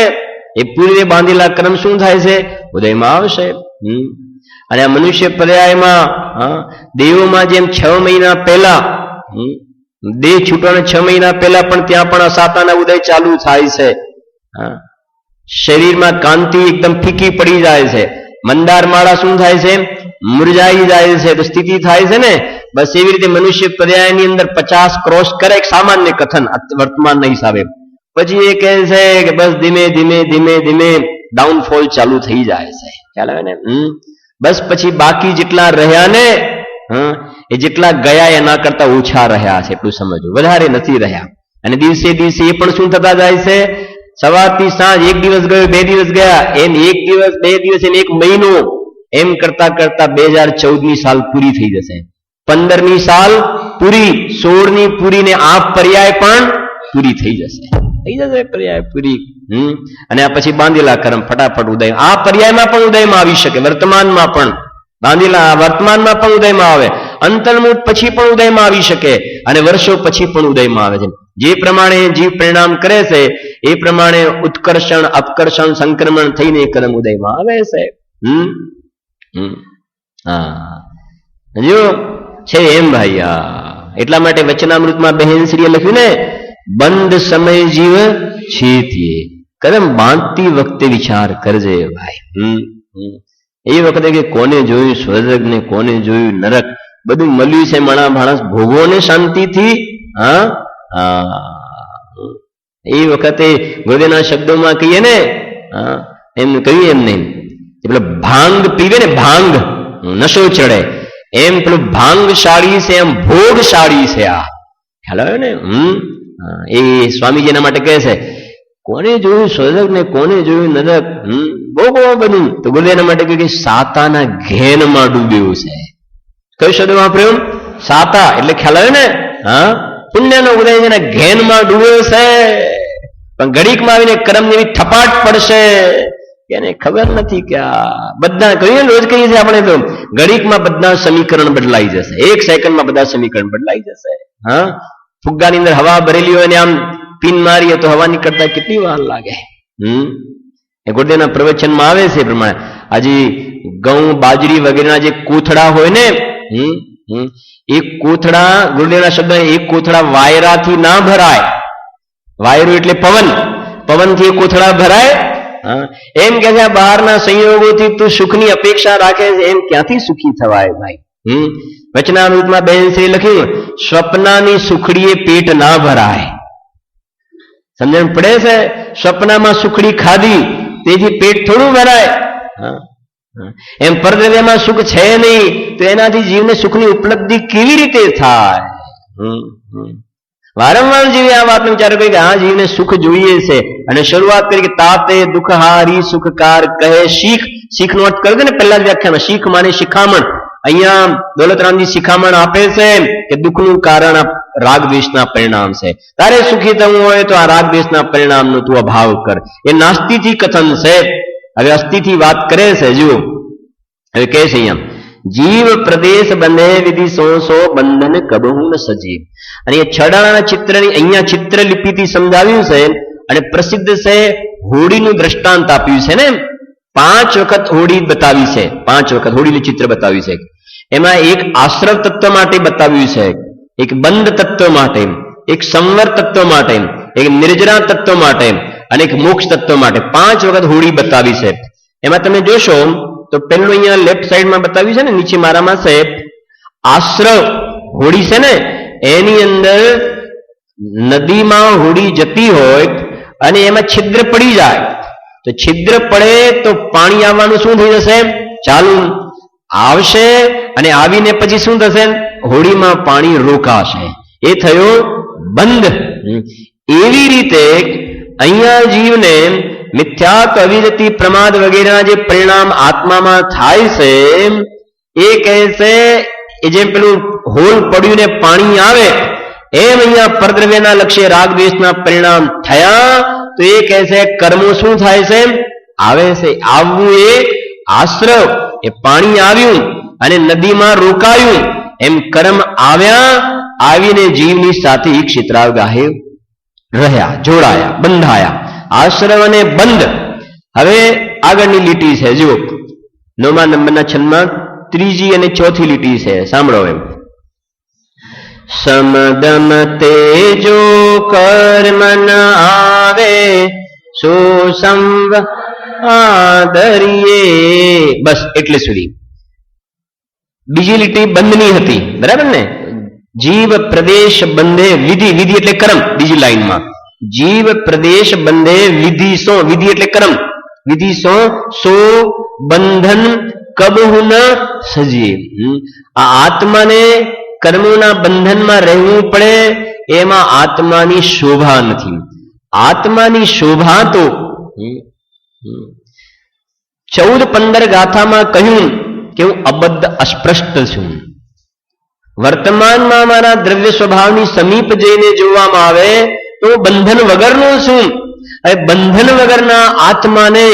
એ પૂર્વે બાંધેલા કર્મ શું થાય છે? ઉદયમાં આવશે. અને આ મનુષ્ય પર્યાયમાં દેવોમાં જેમ 6 મહિના પહેલા દેહ છૂટવાના 6 મહિના પહેલા પણ ત્યાં પણ અસાતાના ઉદય ચાલુ થાય છે. શરીરમાં કાંતિ એકદમ ફીકી પડી જાય છે. મંદાર માળા શું થાય છે? મુરઝાઈ જાય છે. તો સ્થિતિ થાય છે ને, બસ એવી રીતે મનુષ્ય પર્યાયની અંદર 50 ક્રોસ કરે, એક સામાન્ય કથન વર્તમાનના હિસાબે. પછી એ કહે છે કે બસ ધીમે ધીમે ધીમે ધીમે ડાઉનફોલ ચાલુ થઈ જાય છે. ખ્યાલ આવે ને? બસ પછી બાકી જેટલા રહ્યા ને એ જેટલા ગયા એના કરતા ઓછા રહ્યા છે, એટલું સમજવું. વધારે નથી રહ્યા. અને દિવસે દિવસે એ પણ શું થતા જાય છે? સવારથી સાંજ, એક દિવસ ગયો, 2 દિવસ ગયા, એમ 1 દિવસ 2 દિવસ એમ 1 મહિનો, એમ કરતા કરતા 2014ની સાલ પૂરી થઈ જશે. 15ની સાલ પૂરી, 16ની પૂરી, ને આ પર્યાય પણ પૂરી થઈ જશે. થઈ જશે પર્યાય પૂરી. અને આ પછી બાંધેલા કર્મ ફટાફટ ઉદય. આ પર્યાયમાં પણ ઉદયમાં આવી શકે, વર્તમાનમાં પણ બાંધેલા વર્તમાનમાં પણ ઉદયમાં આવે, અંતર્મુખ પછી પણ ઉદયમાં આવી શકે, અને વર્ષો પછી પણ ઉદયમાં આવે છે. જે પ્રમાણે જીવ પરિણામ કરે છે એ પ્રમાણે ઉત્કર્ષણ, અપકર્ષણ, સંક્રમણ થઈને કર્મ ઉદયમાં આવે છે. જો છે એમ ભાઈ. એટલા માટે વચનામૃતમાં બહેનશ્રીએ લખ્યું ને, બંધ સમય જીવ છેતીએ, કર્મ બાંધતી વખતે વિચાર કરજે ભાઈ. એ વખતે કે કોને જોયું સ્વર્ગ ને કોને જોયું નરક, બધું મળ્યું છે માણા માણસ ભોગવો ને શાંતિથી. એ વખતે ગુરુદેવના શબ્દોમાં કહીએ ને, એમ કહ્યું એમ નહીં, પેલો ભાંગ પીવે ને, ભાંગ નશો ચડે, એમ પેલું ભાંગશાળી છે, એમ ભોગશાળી છે. આ ખ્યાલ આવ્યો ને? એ સ્વામીજી એના માટે કહે છે કોને જોયું સ્વર્ગ ને કોને જોયું નરક, ભોગવો બધું. તો ગુરુદેવ એના માટે કહ્યું કે સાતાના ઘેનમાં ડૂબ્યું છે. કયો શબ્દ વાપર્યો? સાતા. એટલે ખ્યાલ આવ્યો ને? પુણ્યનો ઉદય જેના ઘેનમાં ડૂબ્યો છે, પણ ઘડીકમાં આવીને કર્મની એવી થપાટ પડશે કે એને ખબર નથી કે આ બધા કહીએ, રોજ કહીએ છીએ આપણે તો, ઘડીકમાં બધા સમીકરણ બદલાઈ જશે, 1 સેકન્ડમાં બધા સમીકરણ બદલાઈ જશે. ફુગ્ગાની અંદર હવા ભરેલી હોય ને આમ પિન મારીએ તો હવા નીકળતા કેટલી વાર લાગે. એ ગુરુદેવના પ્રવચનમાં આવે છે એ પ્રમાણે આજે ઘઉં, બાજરી વગેરેના જે કોથળા હોય ને, એ કોથળા, ગુરુદેવના શબ્દ, એક કોથળા વાયરાથી ના ભરાય. વાયરો એટલે પવન, પવનથી એ કોથળા ભરાય. એમ કે છે બહારના સંયોગોથી તું સુખની અપેક્ષા રાખે છે, એમ ક્યાંથી સુખી થવાય ભાઈ. વચનામૃતમાં બહેનશ્રી લખ્યું, સ્વપ્નાની સુખડીએ પેટ ના ભરાય. સમજણ પડે છે? સ્વપ્નમાં સુખડી ખાધી તેથી પેટ થોડું ભરાય. એમ પરદ્રવ્યમાં સુખ છે નહીં તો એનાથી જીવને સુખની ઉપલબ્ધિ કેવી રીતે થાય? વારંવાર જીવે આ વાતનો વિચાર કર્યો કે આ જીવને સુખ જોઈએ છે અને શરૂઆત કરી કે તાતે દુઃખ હારી સુખકાર કહે શીખ. શીખ નો અર્થ કર્યો ને પહેલા જ વ્યાખ્યામાં. શીખ માને શિખામણ. અહીંયા દોલતરામજી શિખામણ આપે છે કે દુઃખનું કારણ રાગ દ્વેષના પરિણામ છે. તારે સુખી થવું હોય તો આ રાગ દ્વેષના પરિણામનો તું અભાવ કર. એ નાસ્તિથી કથન છે. હવે અસ્થિથી વાત કરે છે. જુઓ હવે કહે છે અહીંયા જીવ પ્રદેશ બંધે વિધિ સો સો બંધન કબહુ ન સજીવ. અને એ છડાના ચિત્રની અહીંયા ચિત્રલિપિથી સમજાવ્યું છે અને પ્રસિદ્ધ છે હોડીનું દ્રષ્ટાંત આપ્યું છે ને. 5 વખત હોડી બતાવી છે. 5 વખત હોડીનું ચિત્ર બતાવ્યું છે. એમાં એક આશ્રવ તત્વ માટે બતાવ્યું છે, એક બંધ તત્વ માટે, એક સંવર તત્વ માટે, એક નિર્જરા તત્વ માટે અને એક મોક્ષ તત્વ માટે 5 વખત હોડી બતાવી છે. એમાં તમે જોશો તો પેલું અહીંયા લેફ્ટ સાઈડમાં બતાવ્યું છે ને, નીચે મારામાં છે આશ્રવ હોડી છે ને, એની અંદર નદીમાં હોડી જતી હોય અને એમાં છિદ્ર પડી જાય તો છિદ્ર પડે તો પાણી આવવાનું શું થઈ જશે? ચાલુ આવશે અને આવીને પછી શું થશે? હોડીમાં પાણી રોકાશે. એ થયો બંધ. એવી રીતે અહીંયા જીવને મિથ્યાત્વ, અવિરતિ, પ્રમાદ વગેરેના જે પરિણામ આત્મામાં થાય છે એ કહે છે એ જેમ પેલું હોલ પડ્યું ને પાણી આવે એમ અહીંયા પરદ્રવ્યના લક્ષ્ય રાગ દ્વેષના પરિણામ થયા તો એ કહે છે કર્મો શું થાય છે? આવે છે. આવવું એ આશ્રવ, એ પાણી આવ્યું અને નદીમાં રોકાયું એમ કર્મ આવ્યા, આવીને જીવની સાથે એક ક્ષેત્રાવગાહે રહ્યા, જોડાયા, બંધાયા. આશ્રવ અને બંધ. હવે આગળની લીટી છે જુઓ 9મા નંબરના છંદમાં 3જી અને 4થી લીટી છે. સાંભળો એમ સમદમ તેજો કર્મ ન આવે સુસંવ આદરીએ. બસ એટલે સુધી. બીજી લીટી બંધની હતી, બરાબર ને? જીવ પ્રદેશ બંધે વિધિ. વિધિ એટલે કર્મ. બીજી લાઈનમાં જીવ પ્રદેશ બંધે વિધિ સો. વિધિ એટલે કર્મ. વિધિ સો સો બંધન કબહુ ન સજીવ. આ આત્માને કર્મોના બંધનમાં રહેવું પડે એમાં આત્માની શોભા નથી. આત્માની શોભા તો 14-15 ગાથામાં કહ્યું કે હું અબદ્ધ અસ્પૃષ્ટ છું. વર્તમાનમાં મારા દ્રવ્ય સ્વભાવની સમીપ જઈને જોવામાં આવે તો બંધન વગરનો છું. હવે બંધન વગરના આત્માને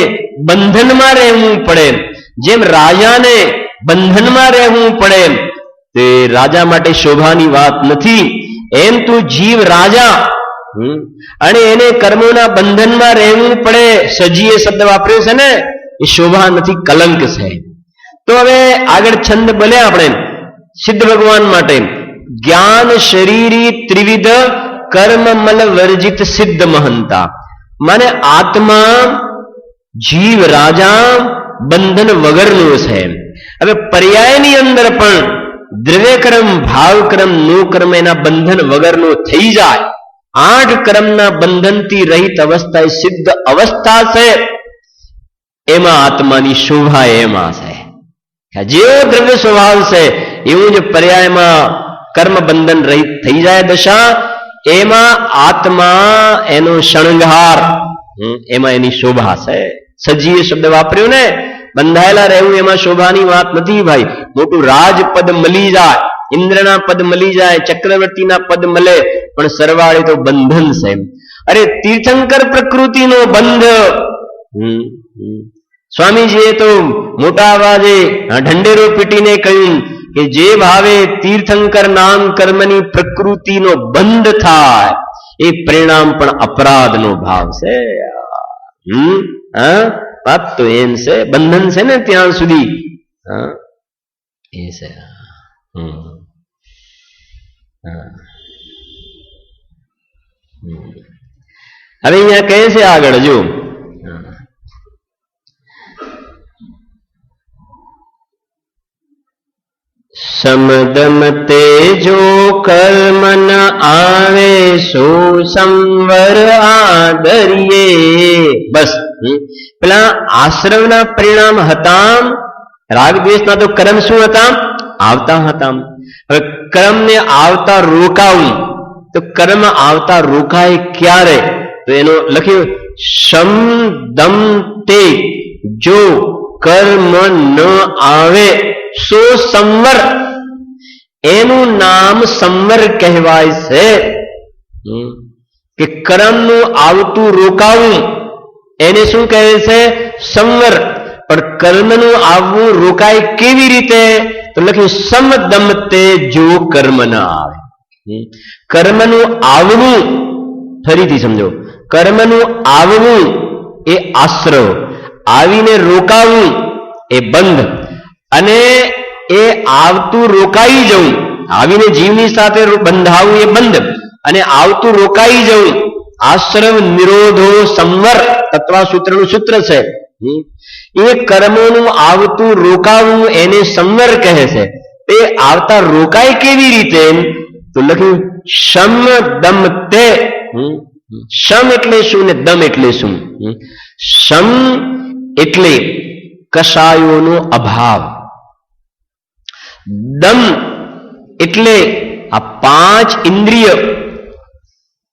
બંધનમાં રહેવું પડે. જેમ રાજાને બંધનમાં રહેવું પડે તે રાજા માટે શોભાની વાત નથી, એમ તું જીવ રાજા અને એને કર્મોના બંધનમાં રહેવું પડે. સજીએ શબ્દ વાપર્યો છે ને, એ શોભા નથી, કલંક છે. તો હવે આગળ છંદ બોલે આપણે સિદ્ધ ભગવાન માટે જ્ઞાન શરીરી ત્રિવિધ કર્મ મલ વર્જિત સિદ્ધ મહંતા. માને આત્મા જીવ રાજા બંધન વગરનો છે. હવે પર્યાયની અંદર પણ દ્રવ્યકર્મ, ભાવકર્મ, નો કર્મ એના બંધન વગરનો થઈ જાય. 8 કર્મના બંધનથી રહિત અવસ્થા એ સિદ્ધ અવસ્થા છે. એમાં આત્માની શોભા એમાં છે. જેવો દ્રવ્ય સ્વભાવ છે એવું જ પર્યાયમાં કર્મ બંધન રહિત થઈ જાય દશા. એમાં આત્મા એનો શણગાર, એમાં એની શોભા છે. સજીએ શબ્દ વાપર્યો ને, બંધાયેલા રહેવું એમાં શોભાની વાત નથી ભાઈ. મોટું રાજપદ મળી જાય, ઇન્દ્રના પદ મળી જાય, ચક્રવર્તીના પદ મળે, પણ સરવાળે તો બંધન છે. અરે તીર્થંકર પ્રકૃતિનો બંધ. સ્વામીજીએ તો મોટા અવાજે ઢંઢેરો પીટીને કહ્યું કે જે ભાવે તીર્થંકર નામ કર્મની પ્રકૃતિનો બંધ થાય એ પરિણામ પણ અપરાધનો ભાવ છે. વાત તો એમ છે, બંધન છે ને ત્યાં સુધી એ છે. હવે અહીંયા કહે છે આગળ જો સમદમ તેજો કર્મ ન આવે સો સંવર આદરીએ. બસ પેલા આશ્રવના પરિણામ હતા રાગ દ્વેષના તો કર્મ શું હતા? આવતા હતા. હવે કર્મને આવતા રોકાવું, તો કર્મ આવતા રોકાય ક્યારે? તો એનો લખ્યું શમ દમ તે, જો કર્મ ન આવે સો સંવર, એનું નામ સંવર કહેવાય છે. કે કર્મનું આવતું રોકાવું એને શું કહે છે? સંવર. પણ કર્મનું આવવું રોકાય કેવી રીતે? તો લખ્યું સમદમ તે, જો કર્મ ન આવે. કર્મનું આવવું, ફરીથી સમજો, કર્મનું આવવું એ આશ્રવ, આવીને રોકાવું એ બંધ, અને એ આવતું રોકાઈ જવું, આવીને જીવની સાથે બંધાવું એ બંધ, અને આવતું રોકાઈ જવું આશ્રવ નિરોધો સંવર, તત્વસૂત્રનું સૂત્ર છે. એ કર્મોનું આવતું રોકાવું એને સંવર કહે છે. તે આવતા રોકાય કેવી રીતે? તો લખ્યું શમ દમ તે. શમ એટલે શું ને દમ એટલે શું? શમ એટલે કશાયોનો અભાવ, દમ એટલે આ પાંચ ઇન્દ્રિય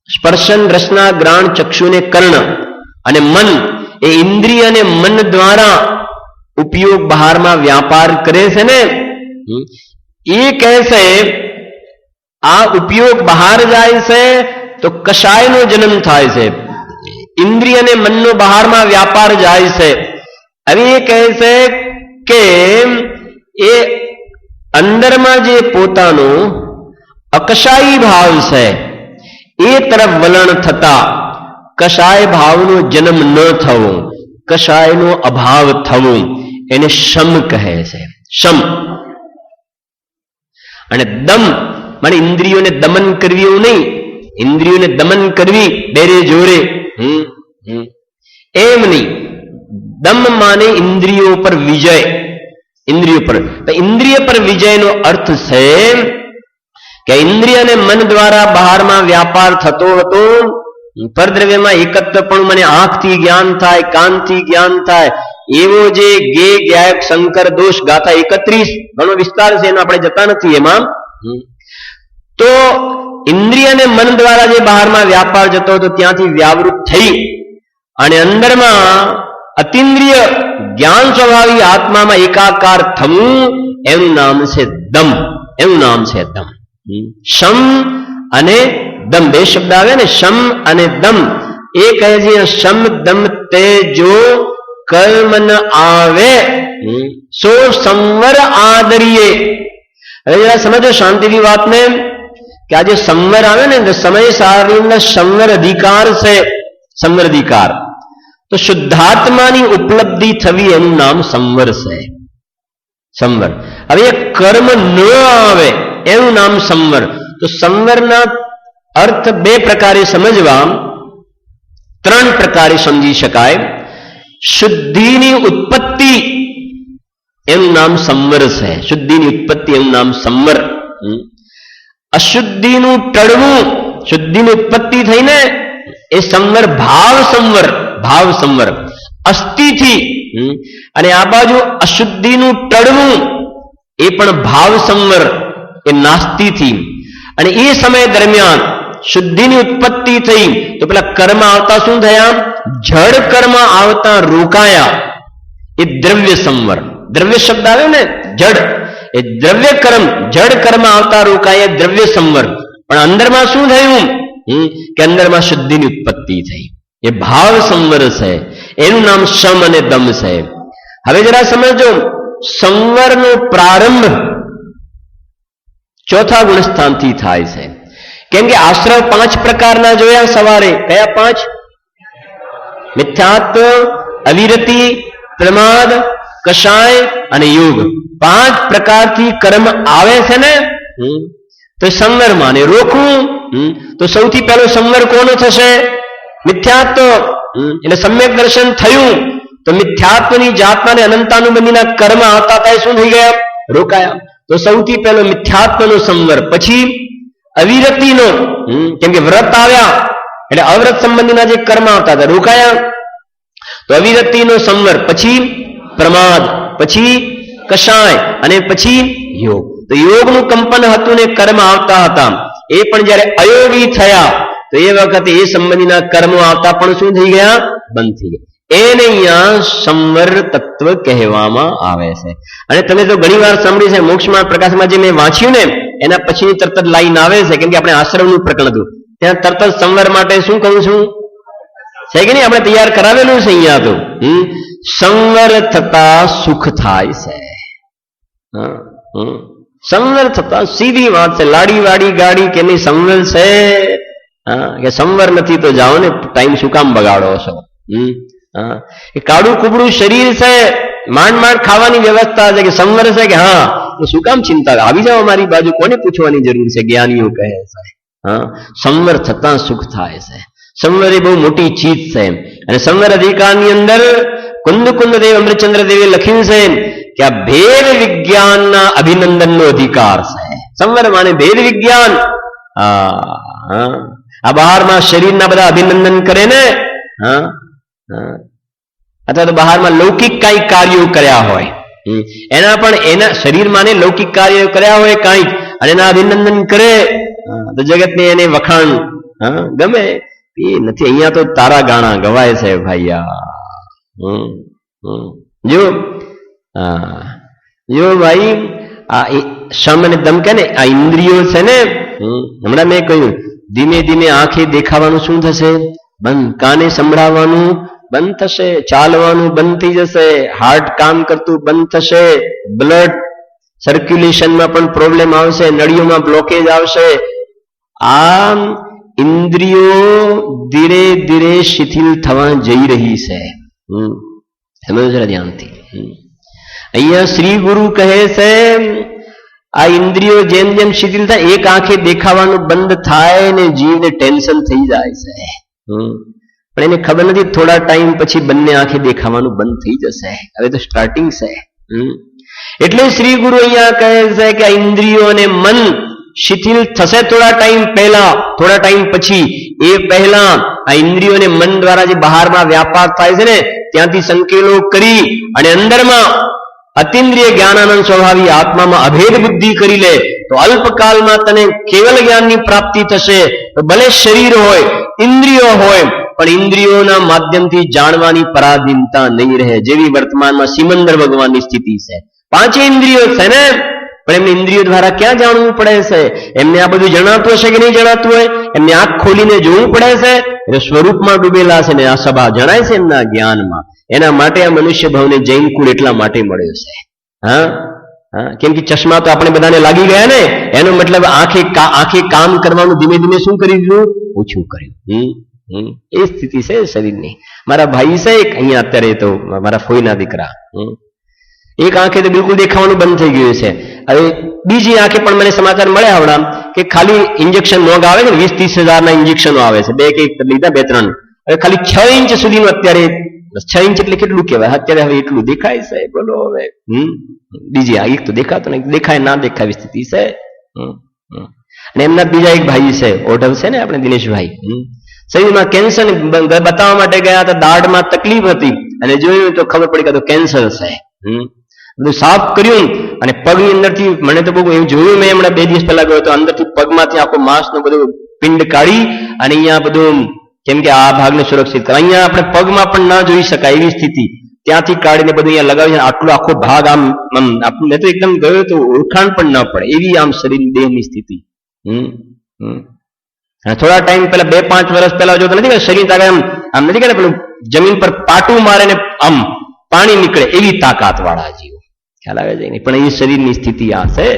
સ્પર્શન રસના ગ્રાણ ચક્ષુ ને કર્ણ અને મન, એ ઇન્દ્રિય અને મન દ્વારા ઉપયોગ બહારમાં વ્યાપાર કરે છે ને, એ કહે છે આ ઉપયોગ બહાર જાય છે તો કશાયનો જન્મ થાય છે. ઇન્દ્રિય અને મનનો બહારમાં વ્યાપાર જાય છે. હવે એ કહે છે કે એ અંદરમાં જે પોતાનો અકશાયી ભાવ છે એ તરફ વલણ થતા કશાય ભાવનો જન્મ ન થવો, કશાયનો અભાવ થવો, એને શમ કહે છે. શમ. અને દમ માને ઇન્દ્રિયોને દમન કરવી એવું નહીં, ઇન્દ્રિયોને દમન કરવી બેરે જોરે એમ નહીં. દમ માને ઇન્દ્રિયો પર વિજય, ઇન્દ્રિયો પર. ઇન્દ્રિય પર વિજયનો અર્થ છે કે ઇન્દ્રિય અને મન દ્વારા બહારમાં વ્યાપાર થતો હતો. પરદ્રવ્યમાં એકત્વપણું મને આંખથી જ્ઞાન થાય, કાનથી જ્ઞાન થાય, એવો જે ગે ગાયક શંકર દોષ ગાથા 31 ઘણો વિસ્તાર છે, એનો આપણે જતા નથી એમાં. તો ઇન્દ્રિય અને મન દ્વારા જે બહારમાં વ્યાપાર જતો હતો ત્યાંથી વ્યાવૃત થઈ અને અંદરમાં અતિન્દ્રિય જ્ઞાન સ્વભાવી આત્મામાં એકાકાર થવું, એનું નામ છે દમ. એનું નામ છે દમ. શમ અને દમ બે શબ્દ આવે ને, શમ અને દમ. એ કહે છે શમ દમ તે, જો કર્મ ન આવે સો સંવર આદરીએ. હવે જરા સમજો શાંતિની વાતને, કે આજે સંવર આવે ને તો સમય સારીના સંવર અધિકાર છે. સંવર અધિકાર તો શુદ્ધાત્માની ઉપલબ્ધિ થવી, એનું નામ સંવર છે. સંવર. હવે કર્મ ન આવે એનું નામ સંવર. તો સંવરના અર્થ બે પ્રકારે સમજવા, ત્રણ પ્રકારે સમજી શકાય. શુદ્ધિની ઉત્પત્તિ એનું નામ સંવર છે. શુદ્ધિની ઉત્પત્તિ એનું નામ સંવર. અશુદ્ધિનું ટળવું, શુદ્ધિની ઉત્પત્તિ થઈને એ સંવર, ભાવ સંવર. ભાવ સંવર અસ્થિથી, અને આ બાજુ અશુદ્ધિનું ટળવું એ પણ ભાવ સંવર, એ નાસ્તિથી. અને એ સમય દરમિયાન શુદ્ધિની ઉત્પત્તિ થઈ તો પેલા કર્મ આવતા શું થયા? જડ કર્મ આવતા રોકાયા, એ દ્રવ્ય સંવર. દ્રવ્ય શબ્દ આવે ને, જડ, એ દ્રવ્ય કર્મ, જડ કર્મ આવતા રોકાયા, દ્રવ્ય સંવર. પણ અંદરમાં શું થયું? કે અંદરમાં શુદ્ધિની ઉત્પત્તિ થઈ, એ ભાવ સંવર છે. એનું નામ શમ અને દમ છે. હવે જરા સમજો, સંવરનો પ્રારંભ ચોથા ગુણસ્થાનથી થાય છે. કેમ કે આશ્રવ 5 પ્રકારના જોયા સવારે. કયા 5? મિથ્યાત્વ, અવિરતિ, પ્રમાદ, કષાય અને યોગ. 5 પ્રકારથી કર્મ આવે છે ને, તો સંવર માને રોકવું. તો સૌથી પહેલો સંવર કોનો થશે? મિથ્યાત્વ. એટલે સમ્યક દર્શન થયું તો મિથ્યાત્વની જાતના અનંતાનુબંધીના કર્મ આવતા થાય શું થઈ ગયા? રોકાયા. તો સૌથી પહેલો મિથ્યાત્વનો સંવર, પછી અવિરતિનો, કેમ કે વ્રત આવ્યા એટલે અવ્રત સંબંધીના જે કર્મ આવતા હતા રોકાયા, તો અવિરતિનો સંવર, પછી પ્રમાદ, પછી કષાય અને પછી યોગ. તો યોગનું કંપન હતું ને કર્મ આવતા હતા. એ પણ જયારે અયોગી થયા તો એ વખતે એ સંબંધીના કર્મો આવતા પણ શું થઈ ગયા? બંધ થઈ ગયા. એને અહીંયા સંવર તત્વ કહેવામાં આવે છે. અને તમે તો ઘણી વાર સાંભળ્યું છે, મોક્ષમાં પ્રકાશમાં જે મેં વાંચ્યું ને એના પછીની તરત જ લાઈન આવે છે, કેમ કે આપણે આશ્રમનું પ્રકરણ હતું ત્યાં તરત જ સંવર માટે શું કહું છું છે કે નહીં, આપણે તૈયાર કરાવેલું છે અહીંયા તો. સંવર થતા સુખ થાય છે. સંવર થતા સીધી વાત છે. લાડી વાડી ગાડી કે નહીં, સંવર છે કે સંવર નથી તો જાઓ ને, ટાઈમ શું કામ બગાડો છો? એ કાળું કુબડું શરીર છે, માંડ માંડ ખાવાની વ્યવસ્થા છે, કે સંવર છે કે હા તો શું કામ ચિંતા, આવી જાઓ અમારી બાજુ, કોને પૂછવાની જરૂર છે? જ્ઞાનીઓ કહે છે. સંવર થતા સુખ થાય છે. સંવર એ બહુ મોટી ચીજ છે. અને સંવર અધિકારની અંદર કુંદ કુંદ દેવ અમૃતચંદ્ર દેવે લખ્યું છે કે આ ભેદ વિજ્ઞાનના અભિનંદનનો અધિકાર છે. સંવર માને ભેદ વિજ્ઞાન. આ બહારમાં શરીરના બધા અભિનંદન કરે ને, અથવા તો બહારમાં લૌકિક કઈ કાર્યો કર્યા હોય એના પણ એના શરીરમાં લૌકિક કાર્યો કર્યા હોય કાંઈક અને એના અભિનંદન કરે તો જગતને એને વખાણ ગમે. એ નથી. અહીંયા તો તારા ગાણા ગવાય છે ભાઈયા. જો ભાઈ આ શમ અને દમ કે ને આ ઇન્દ્રિયો છે ને, હમણાં મેં કહ્યું ધીમે ધીમે આંખે દેખાવાનું શું થશે? બંધ. કાને સંભળાવવાનું બંધ થશે. ચાલવાનું બંધ થઈ જશે. હાર્ટ કામ કરતું બંધ થશે. બ્લડ સર્ક્યુલેશનમાં પણ પ્રોબ્લેમ આવશે. નળીઓમાં બ્લોકેજ આવશે. આમ ઇન્દ્રિયો ધીરે ધીરે શિથિલ થવા જઈ રહી છે. સમજો જરા ધ્યાનથી. અહીંયા શ્રી ગુરુ કહે છે આ ઇન્દ્રિયો જેમ જેમ શિથિલ થાય, એક આંખે દેખાવાનું બંધ થાય ને જીવને ટેન્શન થઈ જાય છે. પણ એને ખબર નથી થોડા ટાઈમ પછી બંને આંખે દેખાવાનું બંધ થઈ જશે. હવે તો સ્ટાર્ટિંગ છે. એટલે શ્રી ગુરુ અહીંયા કહે છે કે આ ઇન્દ્રિયો અને મન શિથિલ થશે થોડા ટાઈમ પહેલા, થોડા ટાઈમ પછી. એ પહેલા આ ઇન્દ્રિયો અને મન દ્વારા જે બહારમાં વ્યાપાર થાય છે ને ત્યાંથી સંકેલો કરી અને અંદરમાં અતિન્દ્રિય જ્ઞાનાનંદ સ્વભાવી આત્મામાં અભેદ બુદ્ધિ કરી લે તો અલ્પકાલમાં તને કેવલ જ્ઞાનની પ્રાપ્તિ થશે. તો ભલે શરીર હોય, ઇન્દ્રિયો હોય, પણ ઇન્દ્રિયોના માધ્યમથી જાણવાની પરાધીનતા નહીં રહે, જેવી વર્તમાનમાં સિમંદર ભગવાનની સ્થિતિ છે. 5 ઇન્દ્રિયો છે ને, પણ એમને ઇન્દ્રિયો દ્વારા ક્યાં જાણવું પડે છે? એમને આ બધું જણાતું હશે કે નહીં જણાતું હોય? એમને આંખ ખોલીને જોવું પડે છે. એટલે સ્વરૂપમાં ડૂબેલા છે ને આ સભા જણાય છે એમના જ્ઞાનમાં. એના માટે આ મનુષ્ય ભાવને જૈન કુળ એટલા માટે મળ્યો છે. કેમ કે ચશ્મા તો આપણે બધાને લાગી ગયા ને, એનો મતલબ આંખે કામ કરવાનું ધીમે ધીમે શું કરી દીધું? ઓછું કર્યું. એ સ્થિતિ છે શરીરની. મારા ભાઈ છે એક અહીંયા અત્યારે, તો મારા ફોઈના દીકરા, એક આંખે તો બિલકુલ દેખાવાનું બંધ થઈ ગયું છે. હવે બીજી આંખે પણ મને સમાચાર મળ્યા આવડા કે ખાલી ઇન્જેક્શન મોગ આવે છે ને, 20-30 હજારના ઇન્જેક્શનો આવે છે. 2 કે લીધા 2-3. હવે ખાલી 6 ઇંચ સુધીનું અત્યારે, 6 ઇંચ એટલે કેટલું કહેવાય? અત્યારે હવે એટલું દેખાય છે. બોલો હવે. બીજી એક તો દેખાતો નહીં, દેખાય ના દેખાય સ્થિતિ છે. અને એમના બીજા એક ભાઈ છે, ઓઢવ છે ને આપણે દિનેશભાઈ, શરીરમાં કેન્સર બતાવવા માટે ગયા હતા. દાઢમાં તકલીફ હતી અને જોયું તો ખબર પડી કે તો કેન્સર છે. બધું સાફ કર્યું અને પગની અંદરથી મને તો બહુ એવું જોયું. મેં હમણાં 2 દિવસ પહેલા ગયો તો અંદરથી પગમાંથી આખો માંસનો બધું પિંડ કાઢી અને અહીંયા બધું, કેમ કે આ ભાગને સુરક્ષિત કરે, અહીંયા આપણે પગમાં પણ ના જોઈ શકાય એવી સ્થિતિ, ત્યાંથી કાઢીને બધું અહીંયા લગાવી. આટલો આખો ભાગ આમ મેં તો એકદમ ગયો તો ઓળખાણ પણ ન પડે એવી આમ શરીર દેહની સ્થિતિ. થોડા ટાઈમ પહેલા 2-5 વર્ષ પહેલા જો નથી કે શરીર તાકાત આમ નથી કે પેલું જમીન પર પાટું મારે ને આમ પાણી નીકળે એવી તાકાત વાળા જીવ. ખ્યાલ આવે છે? પણ એ શરીરની સ્થિતિ આ છે.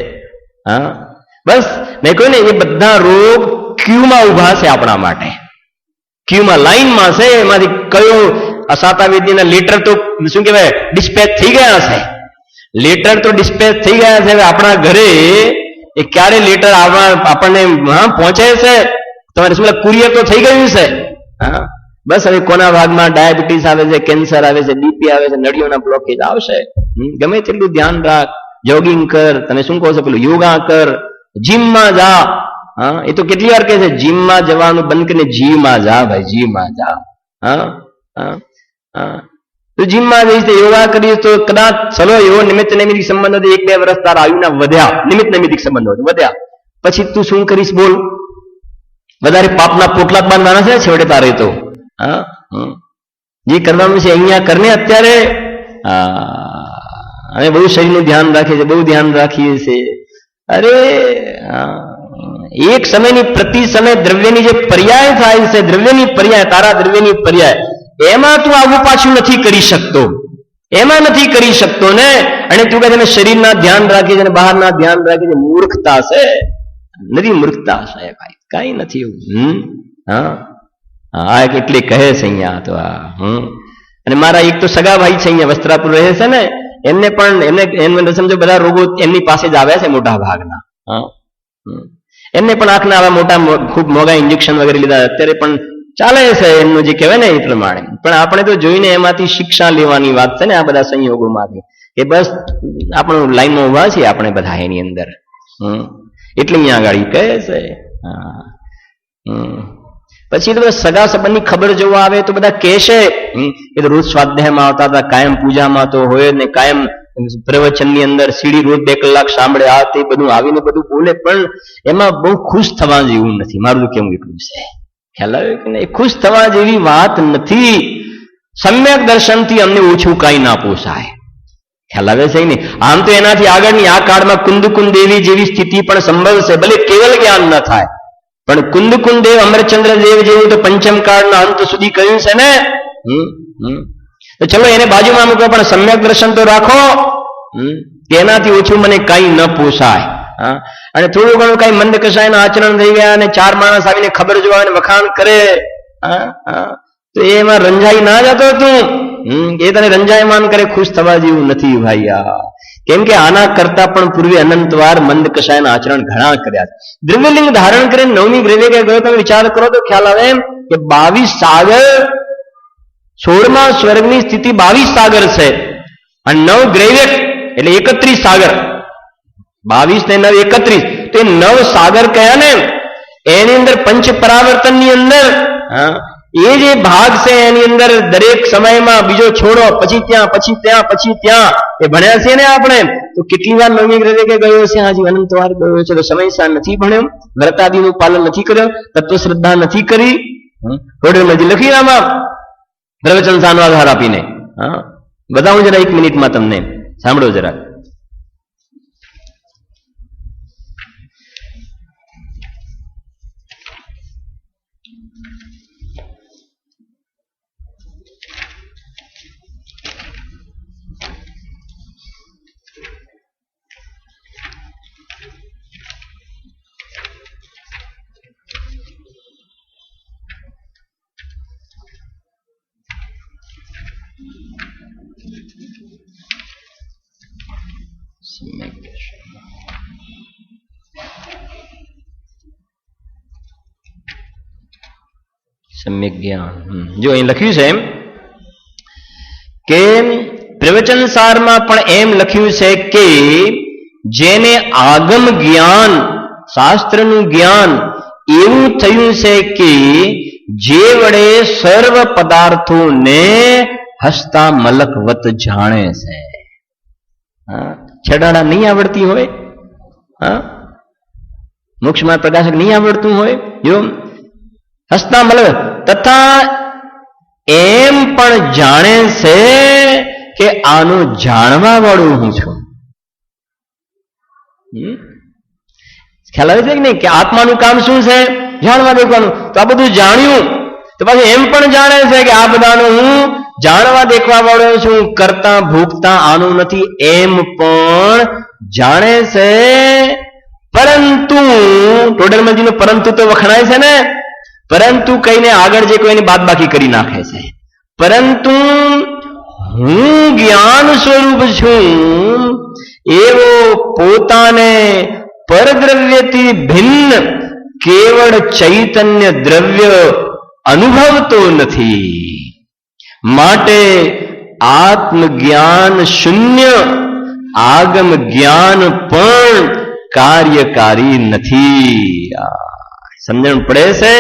બસ મેં કહ્યું ને, એ બધા રોગ ક્યુમાં ઉભા છે આપણા માટે. ક્યુમાં, લાઈનમાં છે. એમાંથી કયો અસાતાવિદ્યના લેટર તો શું કહેવાય ડિસ્પેચ થઈ ગયા છે. લેટર તો ડિસ્પેચ થઈ ગયા છે. હવે આપણા ઘરે એ ક્યારે લેટર આપણને પહોંચે છે? તમારે શું કુરિયર તો થઈ ગયું છે. બસ હવે કોના ભાગમાં ડાયાબિટીસ આવે છે, કેન્સર આવે છે, બીપી આવે છે, નળીઓના બ્લોકેજ આવશે. ગમે તેટલું ધ્યાન રાખ, જોગિંગ કર, તમે શું કહો છો પેલું યોગા કર, જીમમાં જા. એ તો કેટલી વાર કહે છે જીમમાં જવાનું બંધ કરીને જીવમાં જા ભાઈ, જીવમાં જા. તો જીમમાં જઈશ તો યોગા કરીશ તો કદાચ ચલો એવો નિમિત્ત નૈમિતિક સંબંધ હતો, 1-2 વર્ષ તારા આયુના વધ્યા, નિમિત્ત નૈમિતિક સંબંધો વધ્યા, પછી તું શું કરીશ બોલ? વધારે પાપના પોટલા બાંધવાના છે છેવટે તારે તો. હા, જે કરવાનું છે અહીંયા કરને અત્યારે. અમે બહુ શરીરનું ધ્યાન રાખીએ છીએ, બહુ ધ્યાન રાખીએ છીએ. અરે એક સમયની પ્રતિ સમય દ્રવ્યની જે પર્યાય થાય છે, દ્રવ્યની પર્યાય, તારા દ્રવ્યની પર્યાય, એમાં તું આવું પાછું નથી કરી શકતો, એમાં નથી કરી શકતો ને. અને તું કહે તમે શરીરના ધ્યાન રાખીએ છીએ, બહારના ધ્યાન રાખીએ છીએ, મૂર્ખતા છે. નથી મૂર્ખતા સાહેબ, કઈ નથી એવું. હા, એટલે કહે છે અહીંયા તો. અને મારા એક તો સગા ભાઈ છે અહીંયા વસ્ત્રાપુર રહે છે ને, એમને પણ એમને સમજો બધા રોગો એમની પાસે જ આવ્યા છે મોટા ભાગના. એમને પણ આંખના આવા મોટા ખૂબ મોંઘા ઇન્જેક્શન વગેરે લીધા, અત્યારે પણ ચાલે છે એમનું જે કહેવાય ને એ પ્રમાણે. પણ આપણે તો જોઈને એમાંથી શિક્ષા લેવાની વાત છે ને આ બધા સંયોગોમાંથી, કે બસ આપણું લાઈનમાં ઉભા છીએ આપણે બધા એની અંદર. એટલે અહીંયા આગળ કહે છે. પછી તો સગા સંબંધની ખબર જોવા આવે તો બધા કહેશે કે રોજ સ્વાધ્યાયમાં આવતા હતા, કાયમ પૂજામાં તો હોય ને, કાયમ પ્રવચનની અંદર સીડી રોજ 2 કલાક સાંભળે, આ તે બધું આવીને બધું બોલે, પણ એમાં બહુ ખુશ થવા જેવું નથી. મારું તો કેવું એટલું છે, ખ્યાલ આવે કે નહીં? ખુશ થવા જેવી વાત નથી. સમ્યક દર્શનથી અમને ઓછું કાંઈ ના પોસાય. ખ્યાલ આવે છે નહીં? આમ તો એનાથી આગળની આ કાળમાં કુંદકુંદ દેવી જેવી સ્થિતિ પણ સંભવ છે, ભલે કેવલ જ્ઞાન ન થાય, પણ કુંદકુંદ દેવ, અમરચંદ્ર દેવ જેવું તો પંચમ કાળના અંત સુધી કહ્યું છે ને. તો ચલો એને બાજુમાં મૂકો, પણ સમ્યક દર્શન તો રાખો કે એનાથી ઓછું મને કઈ ન પોસાય. અને થોડું ઘણું કઈ મંદ કસાયના આચરણ થઈ ગયા અને 4 માણસ આવીને ખબર જોવા અને વખાણ કરે તો એમાં રંજાઈ ના જતો તું. એ તને રંજાયમાન કરે, ખુશ થવા જેવું નથી ભાઈ. કેમ કે આના કરતા પણ પૂર્વે અનંતવાર મંદ કસાયના આચરણ ઘણા કર્યા. દ્રવ્યલિંગ ધારણ કરીને 9મી ગ્રેવે ગયો, તમે વિચાર કરો તો ખ્યાલ આવે કે 22 સાગર, 16મા સ્વર્ગની સ્થિતિ 22 સાગર છે, અને 9 ગ્રેવેક એટલે 31 સાગર. 22 ને 9 31, તો એ 9 સાગર કયા ને, એની અંદર પંચ પરાવર્તનની અંદર એ જે ભાગ છે એની અંદર દરેક સમયમાં બીજો છોડો, પછી ત્યાં, પછી ત્યાં, પછી ત્યાં, એ ભણ્યા છે ને આપણે. તો કેટલી વાર 9મી ગ્રેવે ગયો છે? હાજી અનંતવાર ગયો છે. તો સમયસર નથી ભણ્યો, વ્રતાદિનું પાલન નથી કર્યો, તત્વ શ્રદ્ધા નથી કરી. હોટેલમાં લખી આમાં પ્રવચન સાનો આધાર આપીને. બતાવું જરા 1 મિનિટમાં તમને, સાંભળો જરા. સમ્યક જ્ઞાન. જો અહીં લખ્યું છે એમ કે પ્રવચન સારમાં પણ એમ લખ્યું છે કે જેને આગમ જ્ઞાન, શાસ્ત્રનું જ્ઞાન એવું થયું છે કે જે વડે સર્વ પદાર્થોને હસતા મલકવત જાણે છે. છેડાડા નહીં આવડતી હોય, મોક્ષમાં પ્રકાશક નહીં આવડતું હોય, જો હસતા મલક તથા એમ પણ જાણે છે કે આનું જાણવા વાળું હું છું. ખ્યાલ આવે છે કે નહીં? કે આત્માનું કામ શું છે? જાણવા દેખવાનું. તો આ બધું જાણ્યું તો પાછું એમ પણ જાણે છે કે આ બધાનું હું જાણવા દેખવા વાળો છું, કરતા ભોગતા આનું નથી, એમ પણ જાણે છે. પરંતુ ટોડરમલજીનો પરંતુ તો વખણાય છે ને, પરંતુ કહીને આગળ જે કોઈને બાદબાકી કરી નાખે છે. પરંતુ હું જ્ઞાન સ્વરૂપ છું એવો પોતાને પરદ્રવ્યથી ભિન્ન કેવળ ચૈતન્ય દ્રવ્ય અનુભવતો નથી. માટે આત્મજ્ઞાન શૂન્ય આગમ જ્ઞાન પણ કાર્યકારી નથી. સમજણ પડે છે?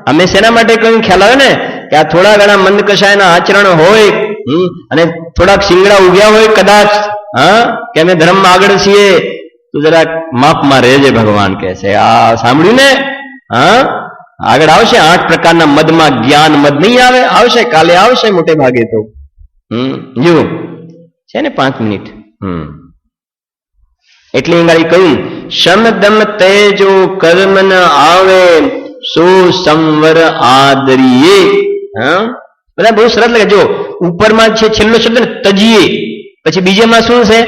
અમે શેના માટે કહ્યું ખ્યાલ આવે ને કે આ થોડા ઘણા મંદ કષાયના આચરણ હોય અને થોડાક શિંગડા ઉગ્યા હોય કદાચ, હા, કે અમે ધર્મમાં આગળ છીએ, તો જરાક માપમાં રહેજે ભગવાન કહે છે. આ સાંભળ્યું ને? હા, આગળ આવશે 8 પ્રકારના મદમાં જ્ઞાન મદ નહીં આવે, આવશે, કાલે આવશે મોટે ભાગે તો. જો છે ને 5 મિનિટ. એટલે અહીં કહ્યું શમ દમ તેજો કર્મ ન આવે સો સંવર આદરીએ. હા, બધા બહુ સરસ લાગે. જો ઉપરમાં છે છેલ્લો શબ્દ ને તજીએ, પછી બીજામાં શું છે?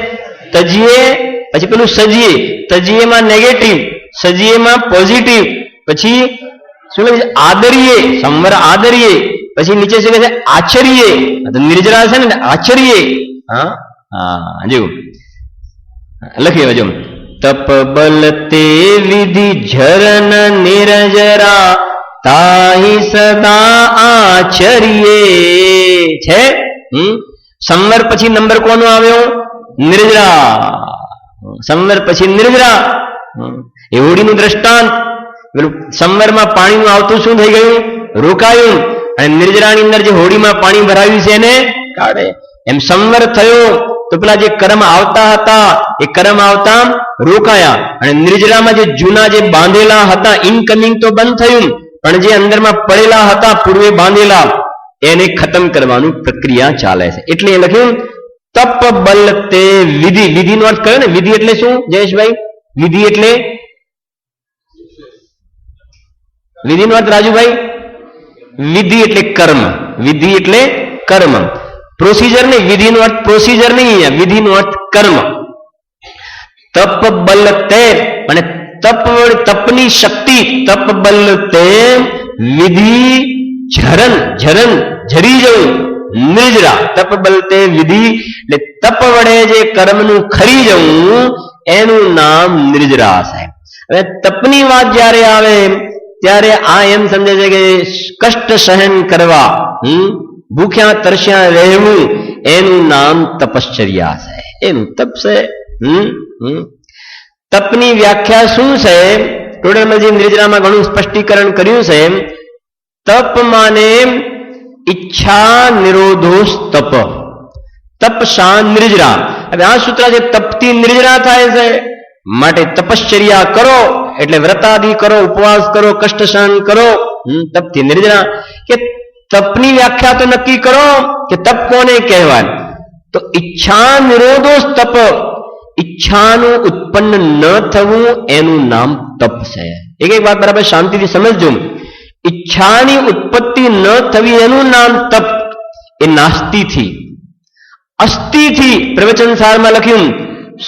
તજીએ, પછી પેલું સજીએ. તજીએમાં નેગેટિવ, સજીએમાં પોઝિટિવ, પછી શું લખે છે? આદરીએ, સંવર આદરીએ. પછી નીચે શું કહે છે? આચરીએ. નિર્જરા છે ને, આચરીએ. હા હા, જો લખી જો તપ બલ તે વિધિ ઝરન નિર્જરા તાહી સદા આચરીએ છે. સંવર પછી નંબર કોનો આવ્યો? નિર્જરા. સંવર પછી નિર્જરા. એ હોડીનું દ્રષ્ટાંત. પેલું સંવરમાં પાણીનું આવતું શું થઈ ગયું? રોકાયું. અને નિર્જરાની અંદર જે હોડીમાં પાણી ભરાયું છે એને કાઢે. એમ સંવર થયો તો પેલા જે કર્મ આવતા હતા એ કર્મ આવતા રોકાયા. અને નિર્જરામાં જે જૂના જે બાંધેલા હતા ઇનકમિંગ તો બંધ થયું, પણ જે અંદરમાં પડેલા હતા પૂર્વે બાંધેલા એને ખતમ કરવાનું પ્રક્રિયા ચાલે છે. એટલે એ લખ્યું તપ બલ તે વિધિ. વિધિનો અર્થ કર્યો ને? વિધિ એટલે શું જયેશભાઈ? વિધિ એટલે વિધિનો અર્થ રાજુભાઈ? વિધિ એટલે કર્મ. વિધિ એટલે કર્મ, પ્રોસીજર નહીં. વિધિનો અર્થ પ્રોસીજર નહીં, વિધિનો અર્થ કર્મ. તપ બલ તે, અને તપની શક્તિ. તપ બલ તે વિધિ ઝરન, ઝરન ઝરી જવું, નિર્જરા. તપ બલ તે વિધિ એટલે તપ વડે જે કર્મનું ખરી જવું એનું નામ નિર્જરા છે. હવે તપની વાત જ્યારે આવે ત્યારે આ એમ સમજે છે કે કષ્ટ સહન કરવા, ભૂખ્યા તરસ્યા રહેવું એનું નામ તપશ્ચર્યા છે, એનું તપ છે. તપની વ્યાખ્યા શું છે? ટોડરમલજી નિર્જરામાં ઘણું સ્પષ્ટીકરણ કર્યું છે. તપ માને ઈચ્છા નિરોધો તપ. તપ શાન નિર્જરા. હવે આ સૂત્ર છે તપથી નિર્જરા થાય છે, માટે તપશ્ચર્યા કરો એટલે વ્રતાદિ કરો, ઉપવાસ કરો, કષ્ટ સહન કરો, તપથી નિર્જરા. કે તપની વ્યાખ્યા તો નક્કી કરો કે તપ કોને કહેવાય? તો ઈચ્છા નિરોધો તપ. ઈચ્છાનું ઉત્પન્ન ન થવું એનું નામ તપ છે. એક એક વાત બરાબર શાંતિથી સમજજો. ઈચ્છાની ઉત્પત્તિ ન થવી એનું નામ તપ. એ નાસ્તિથી, અસ્થિથી પ્રવચન સારમાં લખ્યું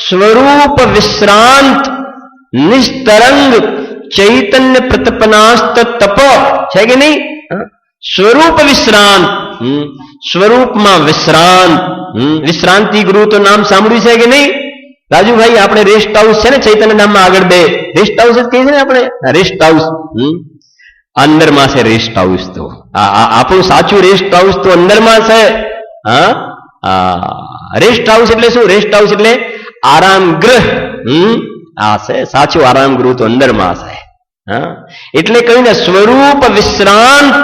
સ્વરૂપ વિશ્રાંત નિસ્તરંગ ચૈતન્ય પ્રતપનાસ્ત તપ. છે કે નહીં? સ્વરૂપ વિશ્રાંત, સ્વરૂપમાં વિશ્રાંત. વિશ્રાંતિ ગૃહ તો નામ સાંભળ્યું છે કે નહીં રાજુભાઈ? આપણે રેસ્ટ હાઉસ છે ને ચૈતન્ય નામમાં આગળ 2 રેસ્ટ હાઉસ જ કહીએ છે ને આપણે. રેસ્ટ હાઉસ અંદરમાં છે. રેસ્ટ હાઉસ તો આપણું સાચું રેસ્ટ હાઉસ તો અંદરમાં છે. રેસ્ટ હાઉસ એટલે શું? રેસ્ટ હાઉસ એટલે આરામ ગ્રહ. આ છે સાચું આરામ ગૃહ તો અંદરમાં છે. એટલે કહ્યું ને સ્વરૂપ વિશ્રાંત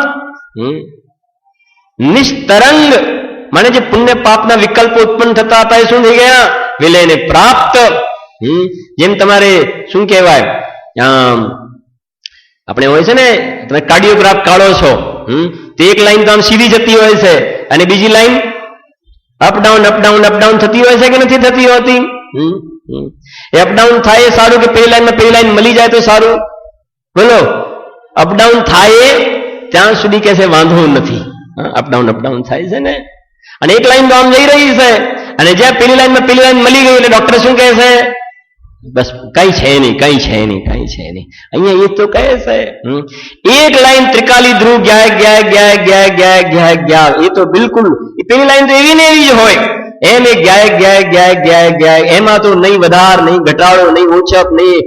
નિસ્તરંગ. મને જે પુણ્ય પાપના વિકલ્પો ઉત્પન્ન થતા હતા એ શું થઈ ગયા? વિલયને પ્રાપ્ત. જેમ તમારે શું કહેવાય, આપણે હોય છે ને તમે કાર્ડિયોગ્રાફ કાઢો છો, તે એક લાઈન તો આમ સીધી જતી હોય છે અને બીજી લાઈન અપડાઉન અપડાઉન અપડાઉન થતી હોય છે કે નથી થતી હોતી? એ અપડાઉન થાય સારું કે પેલી લાઈનમાં પેલી લાઈન મળી જાય તો સારું? બોલો, અપડાઉન થાય ત્યાં સુધી કે છે વાંધો નથી. અપડાઉન અપડાઉન થાય છે ને, અને એક લાઈન તો આમ જઈ રહી છે અને જ્યાં પેલી લાઈનમાં પેલી લાઈન મળી ગઈ એટલે ડોક્ટર શું કહે છે? બસ કઈ છે નહીં, કઈ છે નહીં, કઈ છે નહીં. અહીંયા એ તો કહે છે એક લાઈન ત્રિકાલી ધ્રુવ ગયા ગયા ગયા ગયા ગયા ગયા ગયા. એ તો બિલકુલ પેલી લાઈન તો એવી ને એવી જ હોય. એમ એ ગયા ગયા ગયા ગયા ગયા. એમાં તો નહીં વધાર, નહીં ઘટાડો, નહીં ઓછપ, નહીં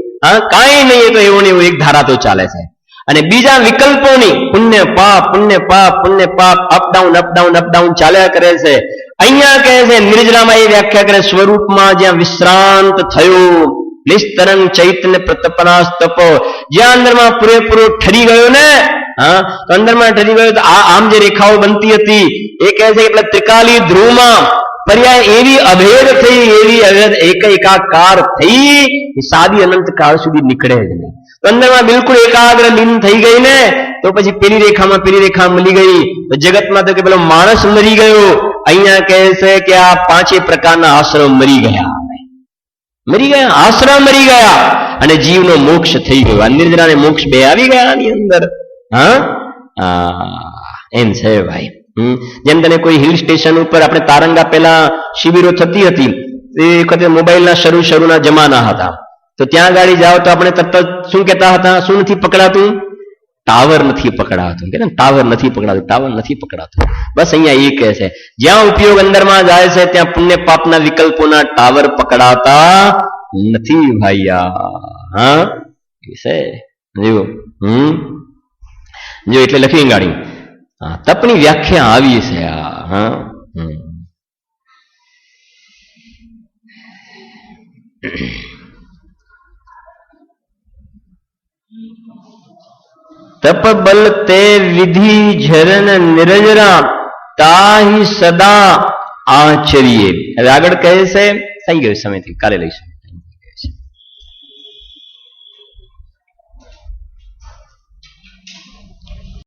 કાંઈ નહીં. એ તો એવું ને એવું એક ધારા તો ચાલે છે. અને બીજા વિકલ્પોની પુણ્ય પાપ, પુણ્ય પાપ, પુણ્ય પાપ, અપડાઉન અપડાઉન અપડાઉન ચાલ્યા કરે છે. અહીંયા કહે છે નિર્જરામાં એ વ્યાખ્યા કરે સ્વરૂપમાં જ્યાં વિશ્રાંત થયું, નિસ્તરંગ ચૈતન્ય પ્રતપનાસ્તપો, જ્યાં અંદરમાં પૂરેપૂરો ઠરી ગયો ને હા, તો અંદરમાં ઠરી ગયો. તો આમ જે રેખાઓ બનતી હતી એ કહે છે કે ત્રિકાલી ધ્રુવમાં પર્યાય એવી અભેદ થઈ, એવી અભેદ એકાકાર થઈ, સાદી અનંત કાળ સુધી નીકળે જ નહીં. તો અંદરમાં બિલકુલ એકાગ્ર લીન થઈ ગઈ ને, તો પછી પેલી રેખામાં પેલી રેખા મળી ગઈ. તો જગતમાં તો કે પેલો માણસ મરી ગયો, અહીંયા કહે છે કે આ 5 પ્રકારના આશ્રમ મરી ગયા, આશ્રમ મરી ગયા, અને જીવનો મોક્ષ થઈ ગયો. આ નિર્જરાને મોક્ષ બે આવી ગયા આની અંદર. હા, એમ છે ભાઈ. જેમ તને કોઈ હિલ સ્ટેશન ઉપર આપણે તારંગા પહેલા શિબિરો થતી હતી, એ વખતે મોબાઈલના શરૂના જમાના હતા. તો ત્યાં ગાડી જાઓ તો આપણે તરત શું કહેતા હતા? શું નથી પકડાતું? ટાવર નથી પકડાતું. કે ટાવર નથી પકડાતું, ટાવર નથી પકડાતું. બસ અહીંયા એ કહે છે, જ્યાં ઉપયોગ અંદરમાં જાય છે ત્યાં પુણ્ય પાપના વિકલ્પોના ટાવર પકડાતા નથી ભાઈયા. હા, છે જો. જો એટલે લખી ગાડી તપની વ્યાખ્યા આવી છે. હા, તપ બલ તે વિધિ ઝરન નિરજરા તાહી સદા આચરીએ. હવે આગળ કહે છે, થઈ ગયો સમયથી, કાલે લઈશું.